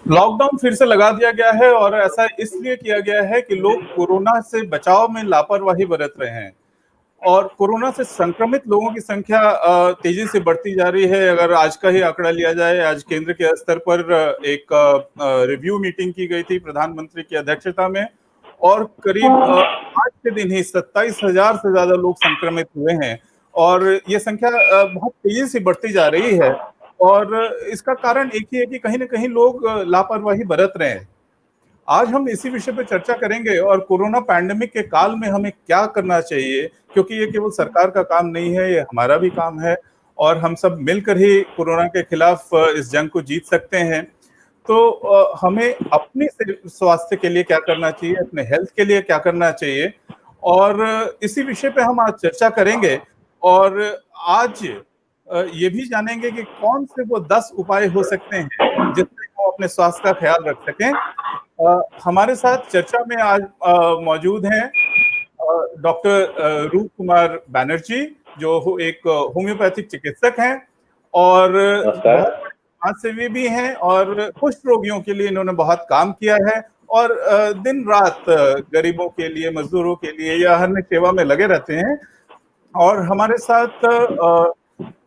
Lockdown फिर से लगा दिया गया है और ऐसा इसलिए किया गया है कि लोग कोरोना से बचाव में लापरवाही बरत रहे हैं और कोरोना से संक्रमित लोगों की संख्या तेजी से बढ़ती जा रही है। अगर आज का ही आंकड़ा लिया जाए, आज केंद्र के स्तर पर एक रिव्यू मीटिंग की गई थी प्रधानमंत्री की अध्यक्षता में और करीब आज के दिन ही 27,000 से ज्यादा लोग संक्रमित हुए हैं और ये संख्या बहुत तेजी से बढ़ती जा रही है। और इसका कारण एक ही है कि कहीं ना कहीं लोग लापरवाही बरत रहे हैं। आज हम इसी विषय पर चर्चा करेंगे और कोरोना पैंडेमिक के काल में हमें क्या करना चाहिए, क्योंकि ये केवल सरकार का काम नहीं है, ये हमारा भी काम है और हम सब मिलकर ही कोरोना के खिलाफ इस जंग को जीत सकते हैं। तो हमें अपने स्वास्थ्य के लिए क्या करना चाहिए, अपने हेल्थ के लिए क्या करना चाहिए, और इसी विषय पे हम आज चर्चा करेंगे। और आज ये भी जानेंगे कि कौन से वो 10 उपाय हो सकते हैं जिससे हम अपने स्वास्थ्य का ख्याल रख सकें। हमारे साथ चर्चा में आज मौजूद हैं डॉक्टर रूप कुमार बैनर्जी, जो एक होम्योपैथिक चिकित्सक हैं और बहुत बड़े समाजसेवी भी हैं और कुष्ठ रोगियों के लिए इन्होंने बहुत काम किया है और दिन रात गरीबों के लिए, मजदूरों के लिए या अन्य सेवा में लगे रहते हैं। और हमारे साथ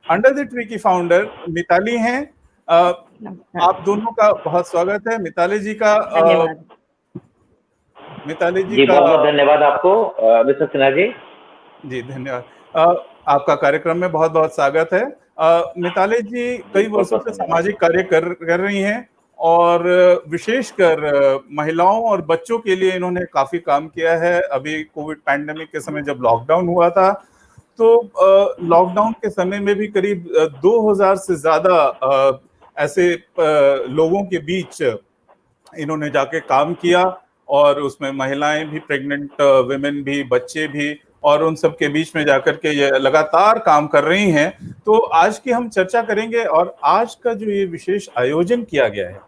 अंडर द ट्री की फाउंडर मिताली हैं। आप दोनों का बहुत स्वागत है। मिताली जी का बहुत धन्यवाद आपको मिस्टर सिन्हा जी। जी धन्यवाद। आपका कार्यक्रम में बहुत बहुत स्वागत है। मिताली जी कई वर्षों से सामाजिक कार्य कर रही हैं और विशेषकर महिलाओं और बच्चों के लिए इन्होंने काफी काम किया है। अभी कोविड पैंडेमिक के समय जब लॉकडाउन हुआ था तो लॉकडाउन के समय में भी करीब 2000 से ज्यादा ऐसे लोगों के बीच इन्होंने जाके काम किया और उसमें महिलाएं भी, प्रेग्नेंट विमेन भी, बच्चे भी, और उन सब के बीच में जाकर के ये लगातार काम कर रही हैं। तो आज की हम चर्चा करेंगे और आज का जो ये विशेष आयोजन किया गया है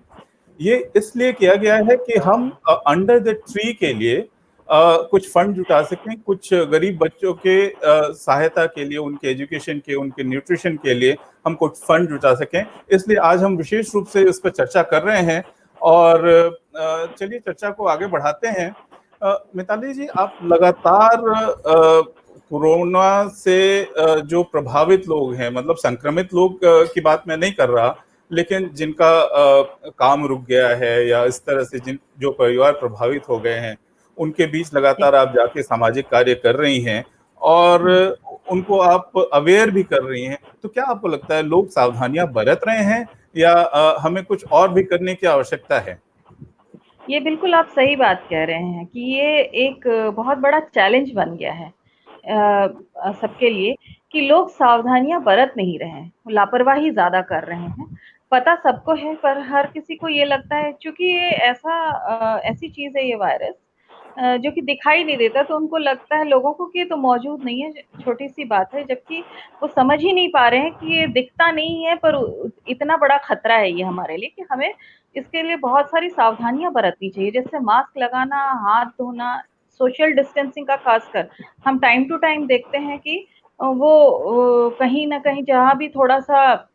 ये इसलिए किया गया है कि हम अंडर द ट्री के लिए कुछ फंड जुटा सकें, कुछ गरीब बच्चों के सहायता के लिए, उनके एजुकेशन के, उनके न्यूट्रिशन के लिए हम कुछ फंड जुटा सकें। इसलिए आज हम विशेष रूप से इस पर चर्चा कर रहे हैं और चलिए चर्चा को आगे बढ़ाते हैं। मिताली जी, आप लगातार कोरोना से जो प्रभावित लोग हैं, मतलब संक्रमित लोग की बात मैं नहीं कर रहा, लेकिन जिनका काम रुक गया है या इस तरह से जो परिवार प्रभावित हो गए हैं, उनके बीच लगातार आप जाके सामाजिक कार्य कर रही हैं और उनको आप अवेयर भी कर रही हैं। तो क्या आपको लगता है लोग सावधानियां बरत रहे हैं या हमें कुछ और भी करने की आवश्यकता है? ये बिल्कुल आप सही बात कह रहे हैं कि ये एक बहुत बड़ा चैलेंज बन गया है सबके लिए कि लोग सावधानियां बरत नहीं रहे हैं, लापरवाही ज्यादा कर रहे हैं। पता सबको है पर हर किसी को ये लगता है क्योंकि ये ऐसी चीज है ये वायरस जो कि दिखाई नहीं देता, तो उनको लगता है लोगों को कि ये तो मौजूद नहीं है, छोटी सी बात है, जबकि वो समझ ही नहीं पा रहे हैं कि ये दिखता नहीं है पर इतना बड़ा खतरा है ये हमारे लिए कि हमें इसके लिए बहुत सारी सावधानियां बरतनी चाहिए, जैसे मास्क लगाना, हाथ धोना, सोशल डिस्टेंसिंग का खासकर हम टाइम टू टाइम देखते हैं कि वो कहीं ना कहीं जहाँ भी थोड़ा सा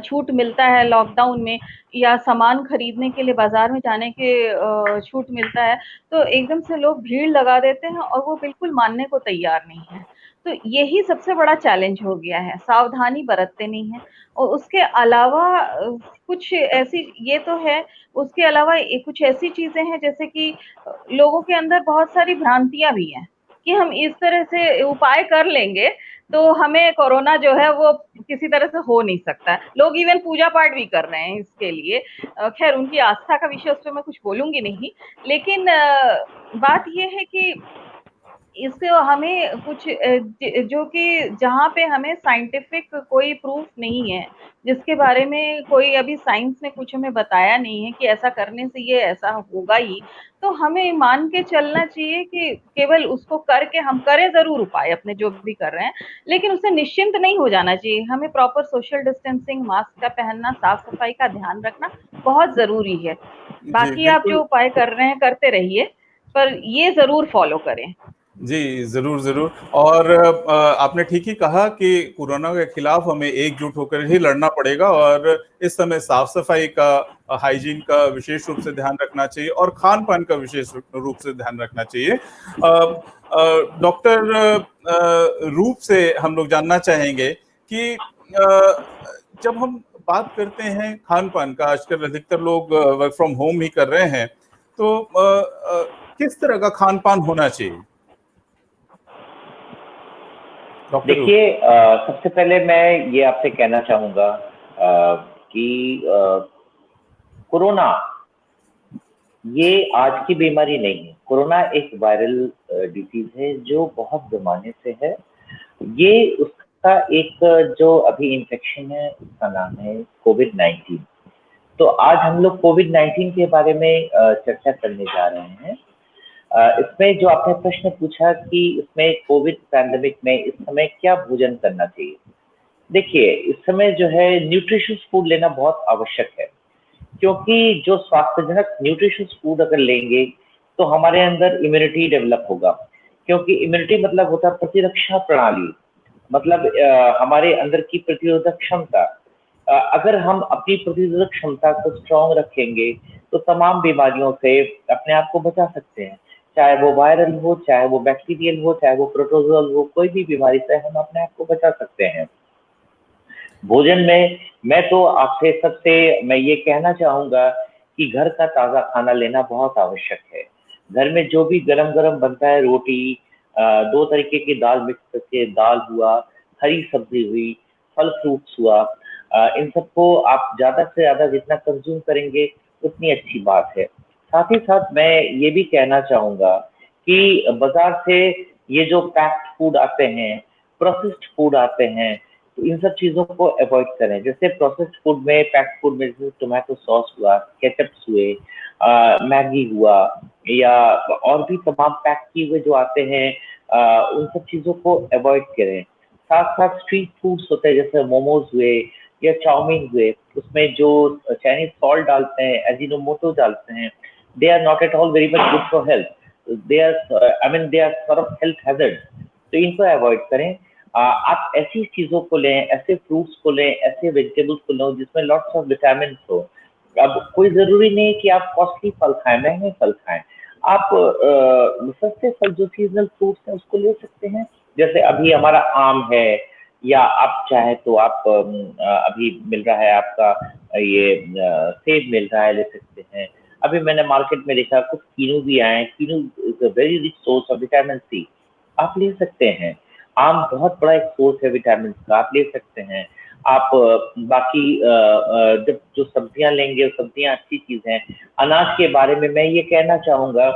छूट मिलता है लॉकडाउन में या सामान खरीदने के लिए बाजार में जाने के छूट मिलता है तो एकदम से लोग भीड़ लगा देते हैं और वो बिल्कुल मानने को तैयार नहीं है। तो यही सबसे बड़ा चैलेंज हो गया है, सावधानी बरतते नहीं है। और उसके अलावा कुछ ऐसी ये तो है, उसके अलावा कुछ ऐसी चीजें हैं जैसे कि लोगों के अंदर बहुत सारी भ्रांतियां भी हैं कि हम इस तरह से उपाय कर लेंगे तो हमें कोरोना जो है वो किसी तरह से हो नहीं सकता है। लोग इवन पूजा पाठ भी कर रहे हैं इसके लिए। खैर उनकी आस्था का विषय, उस पर मैं कुछ बोलूंगी नहीं, लेकिन बात ये है कि इससे हमें कुछ जो कि जहाँ पे हमें साइंटिफिक कोई प्रूफ नहीं है, जिसके बारे में कोई अभी साइंस ने कुछ हमें बताया नहीं है कि ऐसा करने से ये ऐसा होगा ही, तो हमें मान के चलना चाहिए कि केवल उसको करके हम करें जरूर उपाय अपने जो भी कर रहे हैं, लेकिन उससे निश्चिंत नहीं हो जाना चाहिए। हमें प्रॉपर सोशल डिस्टेंसिंग, मास्क का पहनना, साफ सफाई का ध्यान रखना बहुत जरूरी है। बाकी आप जो उपाय कर रहे हैं करते रहिए, पर ये जरूर फॉलो करें। जी, ज़रूर, ज़रूर। और आपने ठीक ही कहा कि कोरोना के खिलाफ हमें एकजुट होकर ही लड़ना पड़ेगा और इस समय साफ-सफाई का हाइजीन का विशेष रूप से ध्यान रखना चाहिए और खान-पान का विशेष रूप से ध्यान रखना चाहिए। डॉक्टर रूप से हम लोग जानना चाहेंगे कि जब हम बात करते हैं खान-पान का, आजकल अधिकतर लोग वर्क फ्रॉम होम ही कर रहे हैं, तो किस तरह का खान-पान होना चाहिए? डॉक्टर रूप। देखिए, सबसे पहले मैं ये आपसे कहना चाहूँगा कि कोरोना ये आज की बीमारी नहीं है। कोरोना एक वायरल डिसीज़ है जो बहुत ज़माने से है। ये उसका एक जो अभी इन्फेक्शन है उसका नाम है कोविड-19। तो आज हम लोग कोविड-19 के बारे में चर्चा करने जा रहे हैं। इसमें जो आपने प्रश्न पूछा कि इसमें कोविड पैंडेमिक में इस समय क्या भोजन करना चाहिए? देखिए, इस समय जो है न्यूट्रिशियस फूड लेना बहुत आवश्यक है, क्योंकि जो स्वास्थ्यजनक न्यूट्रिशियस फूड अगर लेंगे, तो हमारे अंदर इम्यूनिटी डेवलप होगा। क्योंकि इम्यूनिटी मतलब होता है प्रतिरक्षा प्रणाली, मतलब हमारे अंदर की प्रतिरोधक क्षमता। अगर हम अपनी प्रतिरोधक क्षमता को स्ट्रॉन्ग रखेंगे, तो तमाम बीमारियों से अपने आप को बचा सकते हैं। चाहे वो वायरल हो, चाहे वो बैक्टीरियल हो, चाहे वो प्रोटोज़ोअल हो, कोई भी बीमारी से हम अपने आप को बचा सकते हैं। भोजन में मैं तो आपसे सबसे मैं ये कहना चाहूँगा कि घर का ताज़ा खाना लेना बहुत आवश्यक है। घर में जो भी गरम-गरम बनता है रोटी, 2 तरीके की दाल मिक्स करके दाल हुआ, हरी सब्ज़ी हुई, फल फ्रूट्स हुआ, इन सबको आप ज़्यादा से ज़्यादा जितना कंज़्यूम करेंगे उतनी अच्छी बात है। साथ ही साथ मैं ये भी कहना चाहूँगा कि बाज़ार से ये जो पैक्ड फूड आते हैं, प्रोसेस्ड फूड आते हैं, तो इन सब चीज़ों को अवॉइड करें। जैसे प्रोसेस्ड फूड में, पैक्ड फूड में जैसे टोमेटो सॉस हुआ, केचप्स हुए, मैगी हुआ या और भी तमाम पैक किए हुए जो आते हैं, उन सब चीज़ों को अवॉइड करें। साथ-साथ स्ट्रीट फूड्स होते हैं जैसे मोमोज़ हुए या चाउमीन हुए, उसमें जो चाइनीज़ सॉल्ट डालते हैं, अजीनोमोटो डालते हैं, they are not at all very much good for health. They are I mean they are sort of health hazard. तो इनको अवॉइड करें। आप ऐसी चीज़ों को लें, ऐसे फ्रूट्स को लें, ऐसे वेजिटेबल्स को लें जिसमें लॉट्स ऑफ विटामिन्स हो। अब कोई ज़रूरी नहीं कि आप कॉस्टली फल खाएँ, महँगे फल खाएँ। आप सस्ते फल जो सीज़नल फ्रूट्स हैं उसको ले सकते हैं। जैसे अभी हमारा आम है, या आप चाहें तो आप अभी मिल रहा है आपका ये सेब मिल रहा है, ले सकते हैं। अभी मैंने मार्केट में देखा कुछ कीनू भी आए हैं। Kinnow is a very rich source of vitamin C, आप ले सकते हैं। आम बहुत बड़ा एक सोर्स है विटामिन का, आप ले सकते हैं। आप बाकी जब जो सब्जियां लेंगे, वो सब्जियां अच्छी चीज हैं। अनाज के बारे में मैं ये कहना चाहूंगा,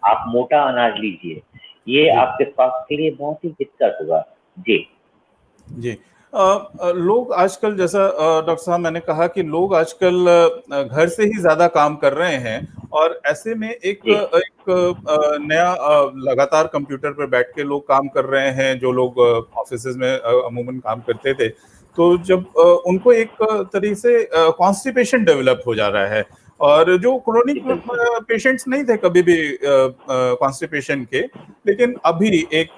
आप मोटा अनाज लीजिए, ये जी, आपके स्वास्थ्य के लिए बहुत ही हितकर होगा। जी। जी। लोग आजकल जैसा डॉक्टर साहब मैंने कहा कि लोग आजकल घर से ही ज़्यादा काम कर रहे हैं और ऐसे में एक जी। एक नया लगातार कंप्यूटर पे बैठ के लोग काम कर रहे हैं, जो लोग ऑफ़िसेज़ में अमूमन काम करते थे। तो जब उनको एक तरीके से कॉन्स्टिपेशन डेवलप हो जा रहा है और जो जी, क्रोनिक बिल्कुल। पेशेंट्स नहीं थे कभी भी कॉन्स्टिपेशन के, लेकिन अभी एक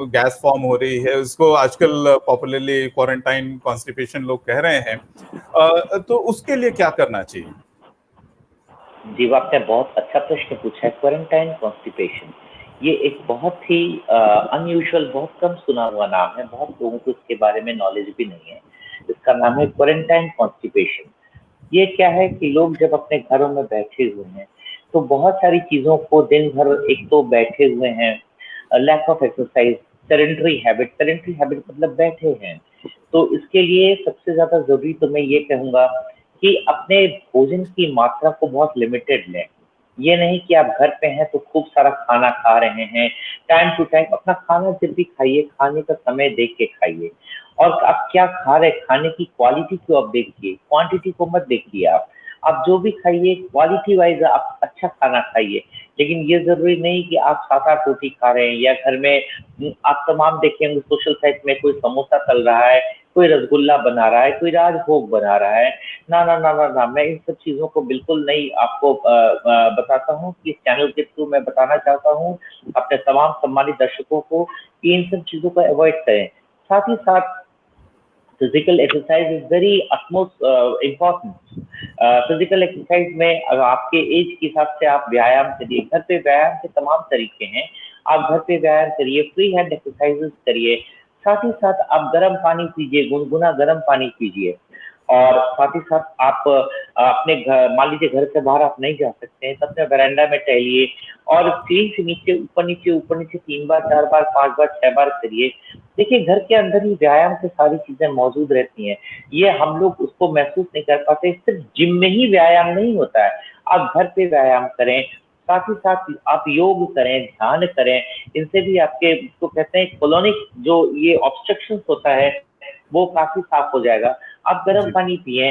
गैस फॉर्म हो रही है, उसको आजकल पॉपुलरली क्वारंटाइन कॉन्स्टिपेशन लोग कह रहे हैं। तो उसके लिए क्या करना चाहिए? जी, वो आपने बहुत अच्छा प्रश्न पूछा है। क्वारंटाइन कॉन्स्टिपेशन, ये एक बहुत ही अनयूजुअल, बहुत कम सुना हुआ नाम है। बहुत लोगों को इसके बारे में नॉलेज भी नहीं है। इसका नाम है क्वारंटाइन कॉन्स्टिपेशन। ये क्या है कि लोग जब अपने घरों में बैठे हुए हैं, तो बहुत सारी चीज़ों को दिन भर एक तो बैठे हुए हैं, lack of exercise, sedentary habit मतलब बैठे हैं। तो इसके लिए सबसे ज़्यादा ज़रूरी तो मैं ये कहूँगा कि अपने भोजन की मात्रा को बहुत लिमिटेड लें। ये नहीं कि आप घर पे हैं तो खूब सारा खाना खा रहे हैं, टाइम टू टाइम अपना खाना जब भी खाइए, खाने का समय देख के खाइए। और आप क्या खा रहे हैं, खाने की क्वालिटी को आप देखिए, क्वांटिटी को मत देखिए आप। आप जो भी खाइए क्वालिटी वाइज़ आप अच्छा खाना खाइए। लेकिन ये ज़रूरी नहीं कि आप 7-8 रोटी खा रहे हैं, या घर में आप तमाम देखे होंगे सोशल साइट में कोई समोसा तल रहा है, कोई रसगुल्ला बना रहा है, कोई राजभोग बना रहा है। ना ना ना ना ना, मैं इन सब चीजों को बिल्कुल नहीं आपको बताता हूँ कि इस चैनल के थ्रू मैं बताना चाहता हूँ अपने तमाम सम्मानित दर्शकों को कि इन सब चीजों को अवॉइड करें। साथ ही साथ physical exercise is very utmost important. Physical exercise में अगर आपके एज के हिसाब से आप व्यायाम करिए, घर पे व्यायाम के तमाम तरीके हैं, आप घर पे व्यायाम करिए, फ्री हैंड एक्सरसाइजेस करिए, साथ ही साथ आप गर्म पानी पीजिए, गुनगुना गर्म पानी पीजिए, और साथ ही साथ आप अपने घर, मान लीजिए घर से बाहर आप नहीं जा सकते हैं तो अपने वरांडा में टहलिए और सीढ़ी से नीचे ऊपर नीचे ऊपर नीचे 3 बार 4 बार 5 बार 6 बार करिए। देखिए घर के अंदर ही व्यायाम से सारी चीजें मौजूद रहती हैं, ये हम लोग उसको महसूस नहीं कर पाते। सिर्फ जिम में ही व्यायाम नहीं होता है, आप घर पे व्यायाम करें, साथ ही साथ आप योग करें, ध्यान करें, इनसे भी आपके तो कहते हैं कोलोनिक जो ये ऑब्स्ट्रक्शन होता है वो काफी साफ हो जाएगा। आप गर्म जी पानी पिए,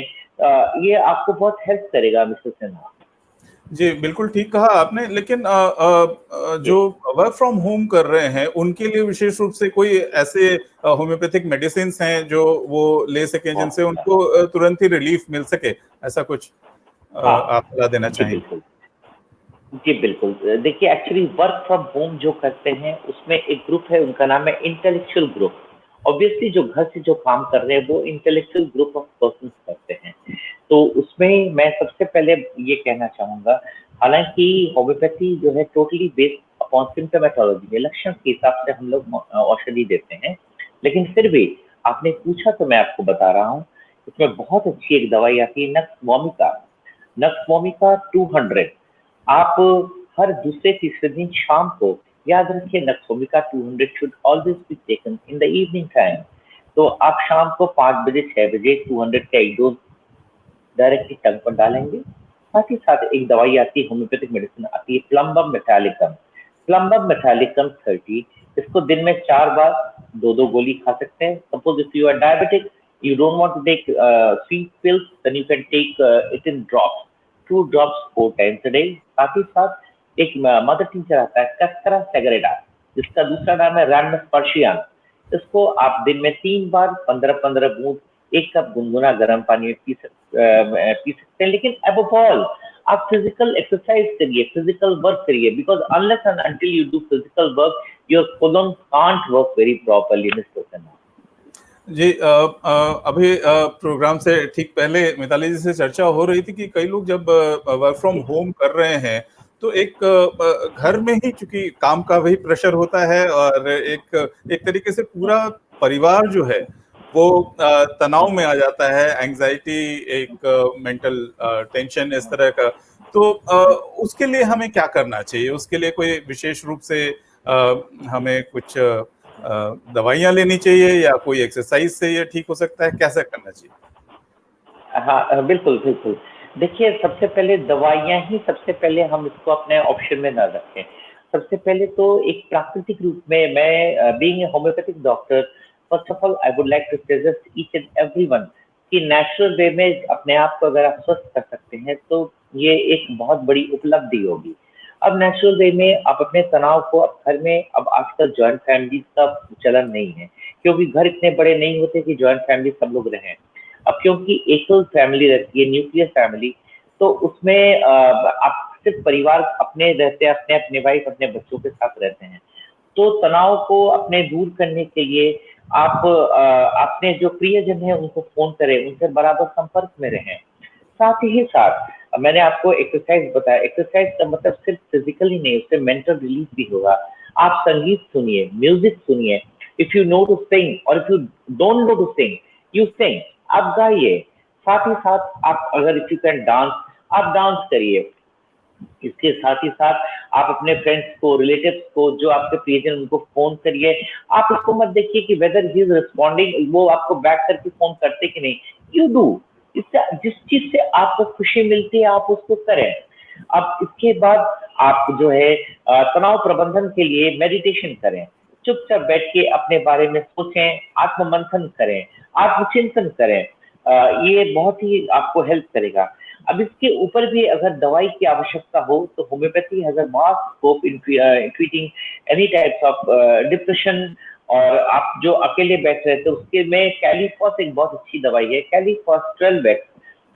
ये आपको बहुत हेल्प करेगा मिस्टर सिन्हा। जी, बिल्कुल ठीक कहा आपने। लेकिन जी जो वर्क फ्रॉम होम कर रहे हैं उनके लिए विशेष रूप से कोई ऐसे होम्योपैथिक मेडिसिन्स हैं जो वो ले सकें जिनसे बहुत उनको तुरंत ही रिलीफ मिल सके, ऐसा कुछ हाँ आप सलाह देना जी चाहेंगे? बिल्कुल। जी बिल्कुल, देखिए एक्चुअली वर्क फ्रॉम होम जो करते हैं उसमें एक ग्रुप है, उनका नाम है इंटेलेक्चुअल ग्रुप। ऑब्वियसली जो घर से जो काम कर रहे हैं वो इंटेलेक्चुअल ग्रुप ऑफ पर्सन्स करते हैं। तो उसमें मैं सबसे पहले ये कहना चाहूंगा, हालांकि होम्योपैथी जो है टोटली बेस्ड अपॉन सिम्टोमेटोलॉजी है, लक्षण के हिसाब से हम लोग औषधि देते हैं, लेकिन फिर भी आपने पूछा तो मैं आपको बता रहा हूँ। इसमें बहुत अच्छी एक दवाई आती है नक्स वोमिका, नक्स वोमिका 200। आप हर दूसरे तीसरे दिन शाम को, याद रखिए nux vomica 200 should always be taken in the evening time. तो आप शाम को 5 बजे 6 बजे 200 का एक डोज डायरेक्टली टंग पर डालेंगे। साथ ही साथ एक दवाई आती है, होम्योपैथिक मेडिसिन आती है प्लम्बम मेटालिकम, प्लम्बम मेटालिकम 30। इसको दिन में 4 बार 2-2 गोली खा सकते हैं। Suppose if you are diabetic, you don't want to take sweet pills, then you can take it in drops, 2 drops 4 times a day। साथ ही साथ एक मदर टीचर आता है कस्करा सेगरेडा, जिसका दूसरा नाम है रैमनस पर्शियन। इसको आप दिन में 3 बार 15-15 बूंद 1 कप गुनगुना गर्म पानी में पी सकते हैं। लेकिन अबव ऑल आप फिजिकल एक्सरसाइज करिए, फिजिकल वर्क करिए, because unless and until you do physical work your colon can't work very properly mister Sinha. जी अभी प्रोग्राम से ठीक पहले मिताली जी से चर्चा हो रही थी कि कई लोग जब वर्क फ्रॉम जी होम कर रहे हैं तो एक घर में ही चूंकि काम का वही प्रेशर होता है और एक एक तरीके से पूरा परिवार जो है वो तनाव में आ जाता है, एंजाइटी, एक मेंटल टेंशन इस तरह का। तो उसके लिए हमें क्या करना चाहिए? उसके लिए कोई विशेष रूप से हमें कुछ दवाइयाँ लेनी चाहिए या कोई एक्सरसाइज से ये ठीक हो सकता है? कैसा करना चाहिए? हाँ बिल्कुल बिल्कुल। देखिए सबसे पहले दवाइयाँ ही, सबसे पहले हम इसको अपने ऑप्शन में ना रखें। सबसे पहले तो एक प्राकृतिक रूप में मैं being a homeopathic doctor, first of all I would like to suggest each and everyone कि नेचुरल वे में अपने आप को अगर आप स्वस्थ कर सकते हैं तो ये एक बहुत बड़ी उपलब्धि होगी। अब नेचुरल वे में आप अपने तनाव को, अब घर में अब आजकल जॉइंट फैमिलीज का चलन नहीं है, क्योंकि घर इतने बड़े नहीं होते कि जॉइंट फैमिली सब लोग रहें। अब क्योंकि एकल फैमिली रहती है, न्यूक्लियर फैमिली, तो उसमें आप सिर्फ परिवार अपने रहते हैं, अपने अपने वाइफ अपने बच्चों के साथ रहते हैं। तो तनाव को अपने दूर करने के लिए आप अपने जो प्रियजन है उनको फोन करें, उनसे बराबर संपर्क में रहें। साथ ही साथ मैंने आपको एक्सरसाइज बताया, एक्सरसाइज का मतलब सिर्फ फिजिकल ही नहीं, उससे मेंटल रिलीफ भी होगा। आप संगीत सुनिए, म्यूजिक सुनिए, if you know to sing और if you don't know to sing, you sing, आप गाइए। साथ ही साथ आप अगर इफ यू कैन डांस, आप डांस करिए। इसके साथ ही साथ आप अपने फ्रेंड्स को, रिलेटिव्स को, जो आपके प्रियजन उनको फोन करिए। आप इसको मत देखिए कि वेदर ही इज रिस्पॉन्डिंग, वो आपको बैक करके फोन करते कि नहीं, यू डू। इससे जिस चीज से आपको खुशी मिलती है आप उसको करें। अब इसके बाद आप जो है तनाव प्रबंधन के लिए मेडिटेशन करें, चुपचाप बैठ के अपने बारे में सोचें, आत्ममंथन करें, आत्मचिंतन करें। ये बहुत ही आपको हेल्प करेगा। अब इसके ऊपर भी अगर दवाई की आवश्यकता हो तो homeopathy has a vast scope in treating any types of depression और आप जो अकेले बैठ रहे थे उसके में कैलिफॉस एक बहुत अच्छी दवाई है, कैलिफॉस 12x,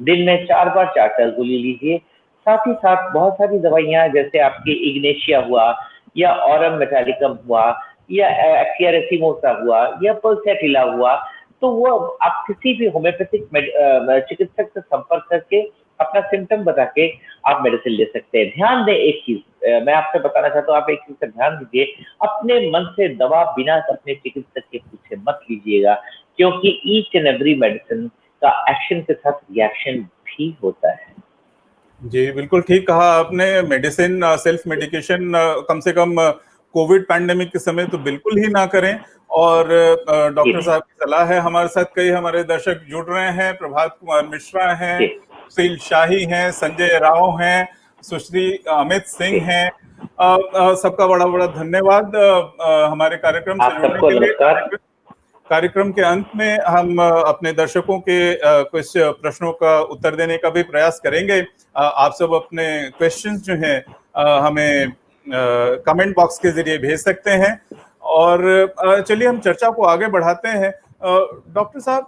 दिन में 4 बार 4 गोली लीजिए। साथ ही साथ बहुत सारी दवाइयां जैसे आपके इग्नेशिया हुआ या ऑरम मेटालिकम हुआ या एक्सियारेसिमोसा हुआ या पल्सेटिला हुआ, तो वो आप किसी भी होम्योपैथिक चिकित्सक से संपर्क करके अपना सिम्टम बता के आप मेडिसिन ले सकते हैं। ध्यान दें एक चीज, मैं आपसे बताना चाहता हूँ, आप एक चीज का ध्यान दीजिए, अपने मन से दवा बिना अपने चिकित्सक के पूछे मत लीजिएगा, क्योंकि ईच एंड एवरी मेडिसिन का एक्शन के साथ रिएक्शन भी होता है। जी, बिल्कुल ठीक कहा आपने। मेडिसिन सेल्फ मेडिकेशन कम से कम कोविड पैंडेमिक के समय तो बिल्कुल ही ना करें। और डॉक्टर साहब की सलाह है। हमारे साथ कई हमारे दर्शक जुड़ रहे हैं। प्रभात कुमार मिश्रा हैं, सुशील शाही हैं, संजय राव हैं, सुश्री अमित सिंह हैं। सबका बड़ा बड़ा धन्यवाद हमारे कार्यक्रम से जुड़ने के लिए। कार्यक्रम के अंत में हम अपने दर्शकों के कुछ प्रश्नों का उत्तर देने का भी प्रयास करेंगे। आप सब अपने क्वेश्चंस जो हैं हमें कमेंट बॉक्स के जरिए भेज सकते हैं। और चलिए हम चर्चा को आगे बढ़ाते हैं। डॉक्टर साहब,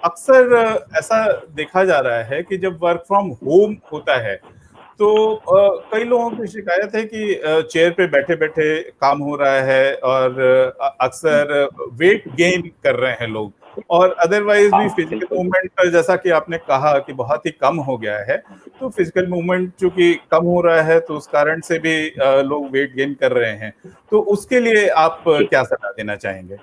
अक्सर ऐसा देखा जा रहा है कि जब वर्क फ्रॉम होम होता है तो कई लोगों की शिकायत है कि चेयर पे बैठे बैठे काम हो रहा है और अक्सर वेट गेन कर रहे हैं लोग, और अदरवाइज भी फिजिकल मूवमेंट जैसा कि आपने कहा कि बहुत ही कम हो गया है। तो फिजिकल मूवमेंट चूंकि कम हो रहा है तो उस कारण से भी लोग वेट गेन कर रहे हैं। तो उसके लिए आप क्या सलाह देना चाहेंगे?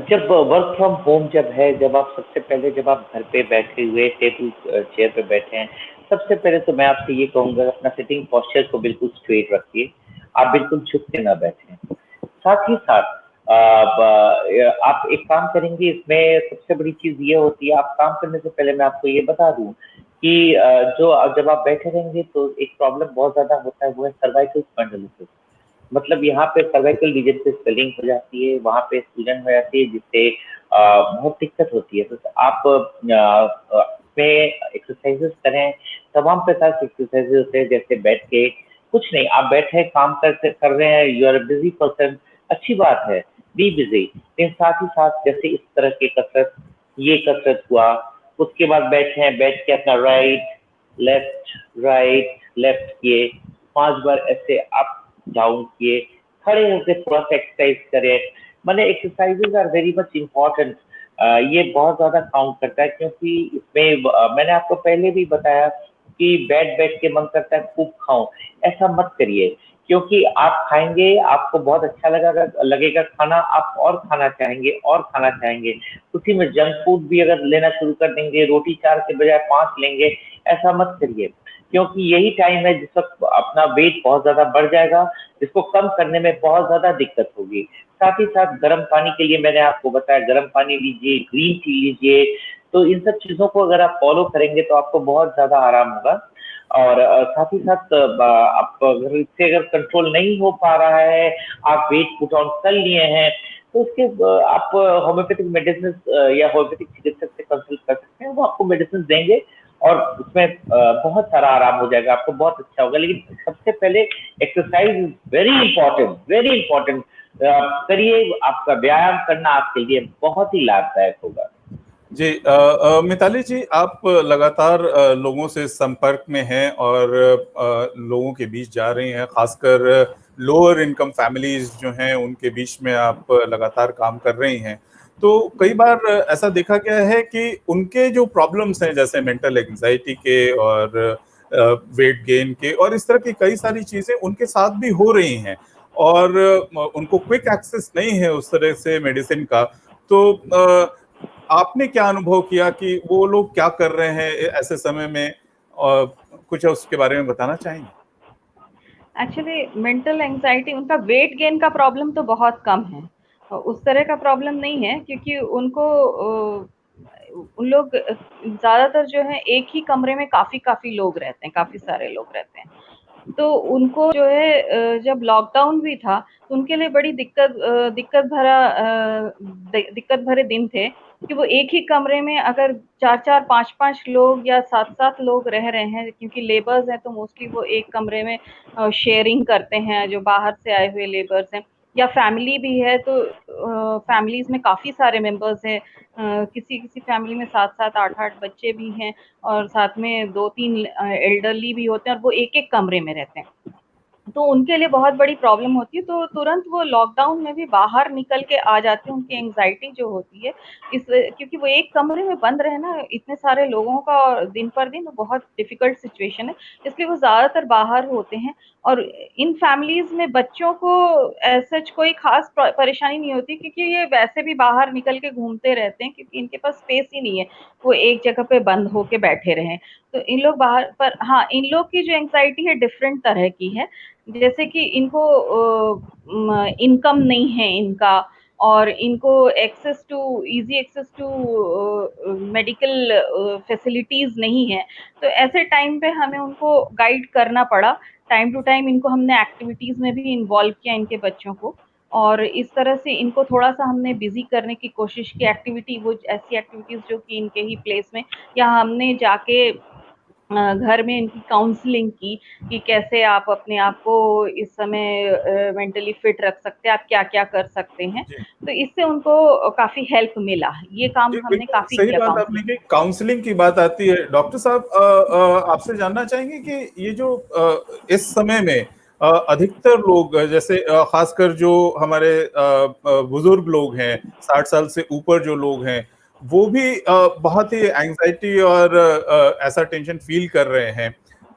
जब वर्क फ्रॉम होम जब है, जब आप सबसे पहले जब आप घर पे बैठे हुए टेबल चेयर पे बैठे हैं, सबसे पहले तो मैं आपसे ये कहूंगा अपना सिटिंग पोस्चर को बिल्कुल स्ट्रेट रखिए, आप बिल्कुल झुक के ना बैठें। साथ ही साथ आप एक काम करेंगे, इसमें सबसे बड़ी चीज ये होती है, आप काम करने से पहले मैं आपको ये बता दूं कि जो जब आप बैठे रहेंगे तो एक प्रॉब्लम बहुत ज्यादा होता है, वो है सर्वाइकल स्पॉन्डिलोसिस। मतलब यहाँ पे सर्वाइकल रीजन पे स्वेलिंग हो जाती है, वहाँ पे सूजन हो जाती है, जिससे बहुत दिक्कत होती है। तो आप में एक्सरसाइजेस करें, तमाम प्रकार के एक्सरसाइजेस होते हैं, जैसे बैठ के कुछ नहीं, आप बैठे काम कर रहे हैं, यू आर बिजी पर्सन, अच्छी बात है, बी बिजी, लेकिन साथ ही साथ जैसे इस तरह की कसरत, ये कसरत हुआ, उसके बाद बैठे हैं, बैठ के अपना राइट लेफ्ट किए 5 बार ऐसे अप डाउन किए, खड़े होकर थोड़ा सा एक्सरसाइज करें। मैंने exercises are very much important, ये बहुत ज्यादा काउंट करता है, क्योंकि इसमें मैंने आपको पहले भी बताया कि बैठ बैठ के मन करता है खूब खाऊं, ऐसा मत करिए, क्योंकि आप खाएंगे आपको बहुत अच्छा लगेगा खाना, आप और खाना चाहेंगे और खाना चाहेंगे, उसी में जंक फूड भी अगर लेना शुरू कर देंगे, रोटी 4 के बजाय 5 लेंगे, ऐसा मत करिए, क्योंकि यही टाइम है जिस वक्त अपना वेट बहुत ज्यादा बढ़ जाएगा, जिसको कम करने में बहुत ज्यादा दिक्कत होगी। साथ ही साथ गर्म पानी के लिए मैंने आपको बताया, गर्म पानी लीजिए, ग्रीन टी लीजिए, तो इन सब चीजों को अगर आप फॉलो करेंगे तो आपको बहुत ज्यादा आराम होगा। और साथ ही साथ आप अगर इससे अगर कंट्रोल नहीं हो पा रहा है, आप वेट पुट ऑन कर लिए हैं, तो उसके आप होम्योपैथिक मेडिसिन या होम्योपैथिक चिकित्सक से कंसल्ट कर सकते हैं, वो आपको मेडिसिन देंगे और उसमें बहुत सारा आराम हो जाएगा, आपको बहुत अच्छा होगा। लेकिन सबसे पहले एक्सरसाइज इज वेरी इंपॉर्टेंट करिए, आपका व्यायाम करना आपके लिए बहुत ही लाभदायक होगा। जी, मिताली जी, आप लगातार लोगों से संपर्क में हैं और लोगों के बीच जा रही हैं, खासकर लोअर इनकम फैमिलीज जो हैं उनके बीच में आप लगातार काम कर रही हैं। तो कई बार ऐसा देखा गया है कि उनके जो प्रॉब्लम्स हैं, जैसे मेंटल एंजाइटी के और वेट गेन के और इस तरह की कई सारी चीजें उनके साथ भी हो रही हैं, और उनको क्विक एक्सेस नहीं है उस तरह से मेडिसिन का। तो आपने क्या अनुभव किया कि वो लोग क्या कर रहे हैं ऐसे समय में, और कुछ उसके बारे में बताना चाहेंगे? एक्चुअली मेंटल एंजाइटी, उनका वेट गेन का प्रॉब्लम तो बहुत कम है, उस तरह का प्रॉब्लम नहीं है, क्योंकि उनको उन लोग ज्यादातर जो है एक ही कमरे में काफी लोग रहते हैं, काफी सारे लोग रहते हैं। तो उनको जो है जब लॉकडाउन भी था तो उनके लिए बड़ी दिक्कत भरे दिन थे, कि वो एक ही कमरे में अगर 4-4 5-5 लोग या 7-7 लोग रह रहे हैं, क्योंकि लेबर्स हैं तो मोस्टली वो एक कमरे में शेयरिंग करते हैं, जो बाहर से आए हुए लेबर्स हैं, या फैमिली भी है तो फैमिलीज में काफी सारे मेंबर्स हैं, किसी किसी फैमिली में 7-7 8-8 बच्चे भी हैं और साथ में 2-3 एल्डरली भी होते हैं और वो एक-एक कमरे में रहते हैं। तो उनके लिए बहुत बड़ी प्रॉब्लम होती है, तो तुरंत वो लॉकडाउन में भी बाहर निकल के आ जाते हैं। उनकी एंग्जाइटी जो होती है इस क्योंकि वो एक कमरे में बंद रहे ना इतने सारे लोगों का और दिन पर दिन, बहुत डिफिकल्ट सिचुएशन है, इसलिए वो ज्यादातर बाहर होते हैं। और इन फैमिलीज में बच्चों को ऐसा कोई खास परेशानी नहीं होती क्योंकि ये वैसे भी बाहर निकल के घूमते रहते हैं, क्योंकि इनके पास स्पेस ही नहीं है वो एक जगह पे बंद होके बैठे रहे। तो इन लोग बाहर, पर हाँ इन लोग की जो एंग्जाइटी है डिफरेंट तरह की है, जैसे कि इनको इनकम नहीं है इनका, और इनको easy access to medical facilities नहीं है। तो ऐसे टाइम पे हमें उनको गाइड करना पड़ा, टाइम टू टाइम इनको हमने एक्टिविटीज में भी इन्वॉल्व किया इनके बच्चों को, और इस तरह से इनको थोड़ा सा हमने बिजी करने की कोशिश की, एक्टिविटी वो ऐसी एक्टिविटीज जो कि इनके ही प्लेस में, या हमने जाके घर में इनकी काउंसलिंग की कि कैसे आप अपने आप को इस समय मेंटली फिट रख सकते हैं, आप क्या क्या कर सकते हैं। जी तो इससे उनको काफी हेल्प मिला, ये काम जी, हमने बिल्कुल काफी सही किया बात आपने काउंसलिंग। की। काउंसलिंग की बात आती है डॉक्टर साहब, आपसे जानना चाहेंगे कि ये जो इस समय में अधिकतर लोग, जैसे खासकर जो हमारे बुजुर्ग लोग हैं, 60 साल से ऊपर जो लोग हैं, वो भी बहुत ही एंजाइटी और ऐसा टेंशन फील कर रहे हैं।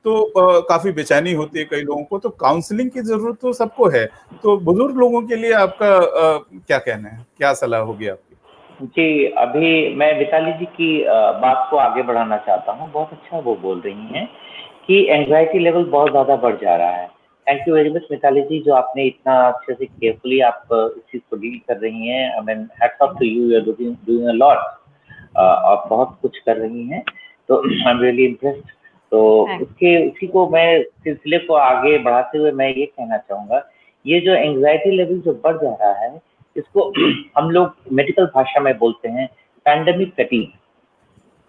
तो काफी बेचैनी होती है कई लोगों को, तो काउंसलिंग की जरूरत तो सबको है। तो बुजुर्ग लोगों के लिए आपका क्या कहना है, क्या सलाह होगी आपकी? जी, अभी मैं मिताली जी की बात को आगे बढ़ाना चाहता हूँ। बहुत अच्छा वो बोल रही हैं कि एंग्जायटी लेवल बहुत ज़्यादा बढ़ जा रहा है। Thank you very much Mitali ji, जो आपने इतना अच्छे से केयरफुली आप इस चीज़ को डील कर रही हैं। I mean hats off to you, you are doing a lot. आप बहुत कुछ कर रही हैं, तो आई एम रियली इम्प्रेस्ड। तो उसके उसी को मैं सिलसिले को आगे बढ़ाते हुए मैं ये कहना चाहूँगा, ये जो एंग्जायटी लेवल जो बढ़ जा रहा है, इसको हम लोग मेडिकल भाषा में बोलते हैं पैंडेमिक फैटीग।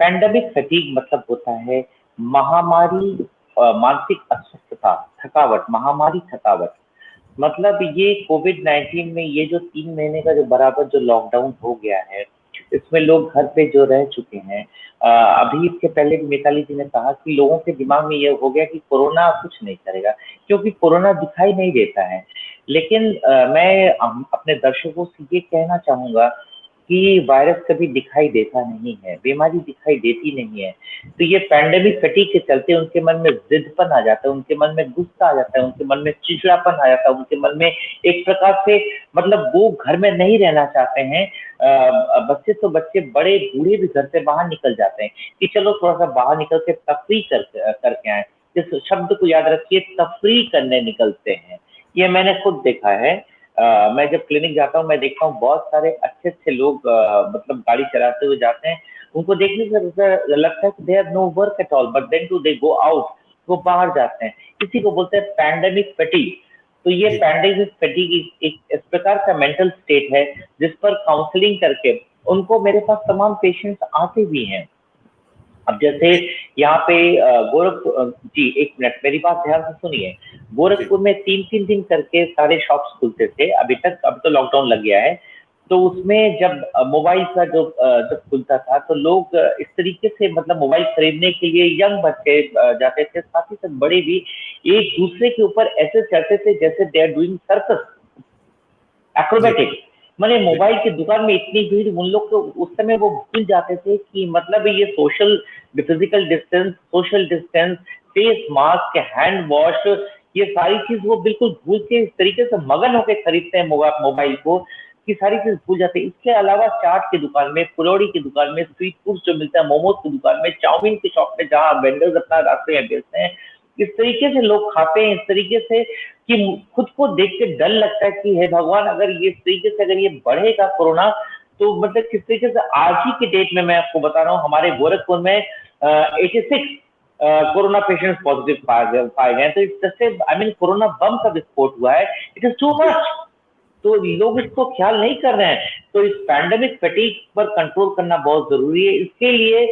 पैंडेमिक फैटीग मतलब होता है महामारी, मानसिक अस्वस्थता, थकावट, महामारी थकावट। मतलब ये कोविड-19 में ये जो 3 महीने का जो बराबर जो लॉकडाउन हो गया है, इसमें लोग घर पे जो रह चुके हैं, अभी इसके पहले भी मिताली जी ने कहा कि लोगों के दिमाग में ये हो गया कि कोरोना कुछ नहीं करेगा, क्योंकि कोरोना दिखाई नहीं देता है। लेकिन मैं अपने दर्शकों से ये कहना चाहूँगा कि वायरस कभी दिखाई देता नहीं है, बीमारी दिखाई देती नहीं है। तो ये पैंडेमिक फटीग के चलते उनके मन में ज़िद्दपन आ जाता है, उनके मन में गुस्सा आ जाता है, उनके मन में चिड़चिड़ापन आ जाता है, उनके मन में एक प्रकार से मतलब वो घर में नहीं रहना चाहते हैं। बच्चे तो बच्चे, बड़े बूढ़े भी घर से बाहर निकल जाते हैं कि चलो थोड़ा-सा बाहर निकल के तफरीह करके आएँ। इस शब्द को याद रखिए, तफरीह करने निकलते हैं। ये मैंने खुद देखा है। मैं जब क्लिनिक जाता हूँ, मैं देखता हूँ बहुत सारे अच्छे-अच्छे लोग मतलब गाड़ी चलाते हुए जाते हैं। उनको देखने से ऐसा लगता है कि they have no work at all, but then too they go out, वो बाहर जाते हैं। इसी को बोलते हैं पैंडेमिक फटीग। तो ये जी पैंडेमिक फटीग एक इस प्रकार का मेंटल स्टेट है, जिस पर काउंसलिंग करके उनको, मेरे पास तमाम पेशेंट्स आते भी हैं। अब जैसे जी यहाँ पे जी एक मिनट मेरी बात ध्यान से सुनिए। जी गोरखपुर में 3-3 दिन करके सारे शॉप्स खुलते थे, अभी तो लॉकडाउन लग गया है। तो उसमें जब मोबाइल का जब खुलता था, तो लोग इस तरीके से मतलब मोबाइल खरीदने के लिए यंग बच्चे जाते थे, साथ ही साथ बड़े भी एक दूसरे के ऊपर ऐसे चढ़ते थे जैसे दे आर डूइंग सर्कस, जी एक्रोबेटिक। माने जी मोबाइल की दुकान में इतनी भीड़, उन लोग को उस समय वो भूल जाते थे कि मतलब ये physical distance, social distance, face mask, hand wash, ये सारी चीज वो बिल्कुल भूल के इस तरीके से मगन होकर खरीदते हैं मोबाइल को कि सारी चीज भूल जाते हैं। इसके अलावा चाट की दुकान में, फुलौड़ी की दुकान में, स्ट्रीट फूड जो मिलता है, मोमोज की दुकान में, चाउमीन की शॉप में, जहाँ वेंडर्स अपना रास्ते में बेचते हैं, इस तरीके से लोग खाते हैं, इस तरीके से कि खुद को देख के डर लगता है कि हे भगवान, अगर ये इस तरीके से अगर ये बढ़ेगा कोरोना, तो मतलब किस तरीके से आज ही के डेट में मैं आपको बता रहा हूँ, हमारे गोरखपुर में 86 कोरोना पेशेंट्स पॉजिटिव पाए गए। तो जैसे आई मीन कोरोना बम का विस्फोट हुआ है। इट इज टू जी मच। तो लोग इसको ख्याल नहीं कर रहे हैं। तो इस पैंडेमिक फटीग पर कंट्रोल करना बहुत जरूरी है। इसके लिए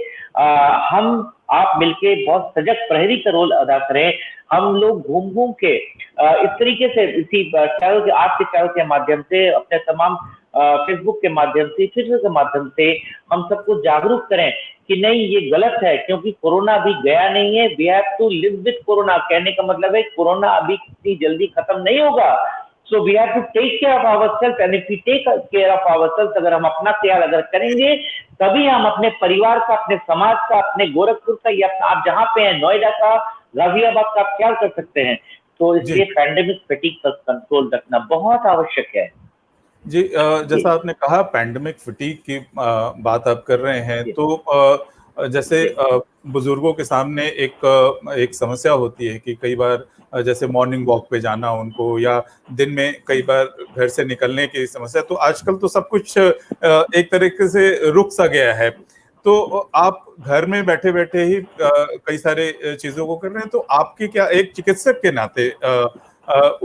हम आप मिलके बहुत सजग प्रहरी का रोल अदा करें। हम लोग घूम घूम के इस तरीके से इसी चैनल के आपके चैनल के माध्यम से, अपने तमाम फेसबुक के माध्यम से, ट्विटर के माध्यम से हम सबको जागरूक करें कि नहीं ये गलत है, क्योंकि कोरोना अभी गया नहीं है। We have to live with corona. कहने का मतलब है कोरोना अभी इतनी जल्दी खत्म नहीं होगा। So we have to take care of ourself, and if we take care of ourself, अगर हम अपना ख्याल अगर करेंगे तभी हम अपने परिवार का, अपने समाज का, अपने गोरखपुर का या आप जहां पे हैं नोएडा का, गाजियाबाद का आप ख्याल कर सकते हैं। तो इसलिए पैंडेमिक फटीग पर कंट्रोल रखना बहुत आवश्यक है। जी, जैसा आपने कहा पैंडेमिक फटीग की बात आप कर रहे हैं, तो जैसे बुजुर्गों के सामने एक समस्या होती है कि कई बार जैसे मॉर्निंग वॉक पे जाना उनको, या दिन में कई बार घर से निकलने की समस्या, तो आजकल तो सब कुछ एक तरीके से रुक सा गया है। तो आप घर में बैठे बैठे ही कई सारे चीजों को कर रहे हैं, तो आपके क्या एक चिकित्सक के नाते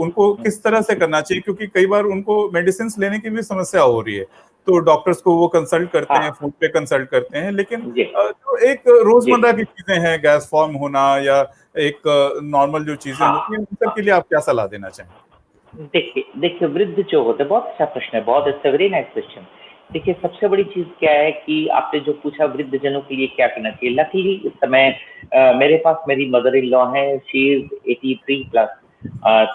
उनको किस तरह से करना चाहिए, क्योंकि कई बार उनको मेडिसिन लेने की भी समस्या हो रही है, तो डॉक्टर्स को वो कंसल्ट करते हैं, फोन पे कंसल्ट करते हैं, लेकिन जो एक रोजमर्रा की चीजें हैं, गैस फॉर्म होना या एक नॉर्मल जो चीजें होती हैं, उन सब के लिए आप क्या सलाह देना चाहेंगे? देखिए वृद्ध जो होते हैं, बहुत अच्छा प्रश्न है, बहुत अच्छा, वेरी नाइस क्वेश्चन। देखिए सबसे बड़ी चीज क्या है कि आपने जो पूछा वृद्ध जनों के लिए क्या करना चाहिए। लकीली इस समय मेरे पास मेरी मदर इन लॉ है, शी इज 83 प्लस।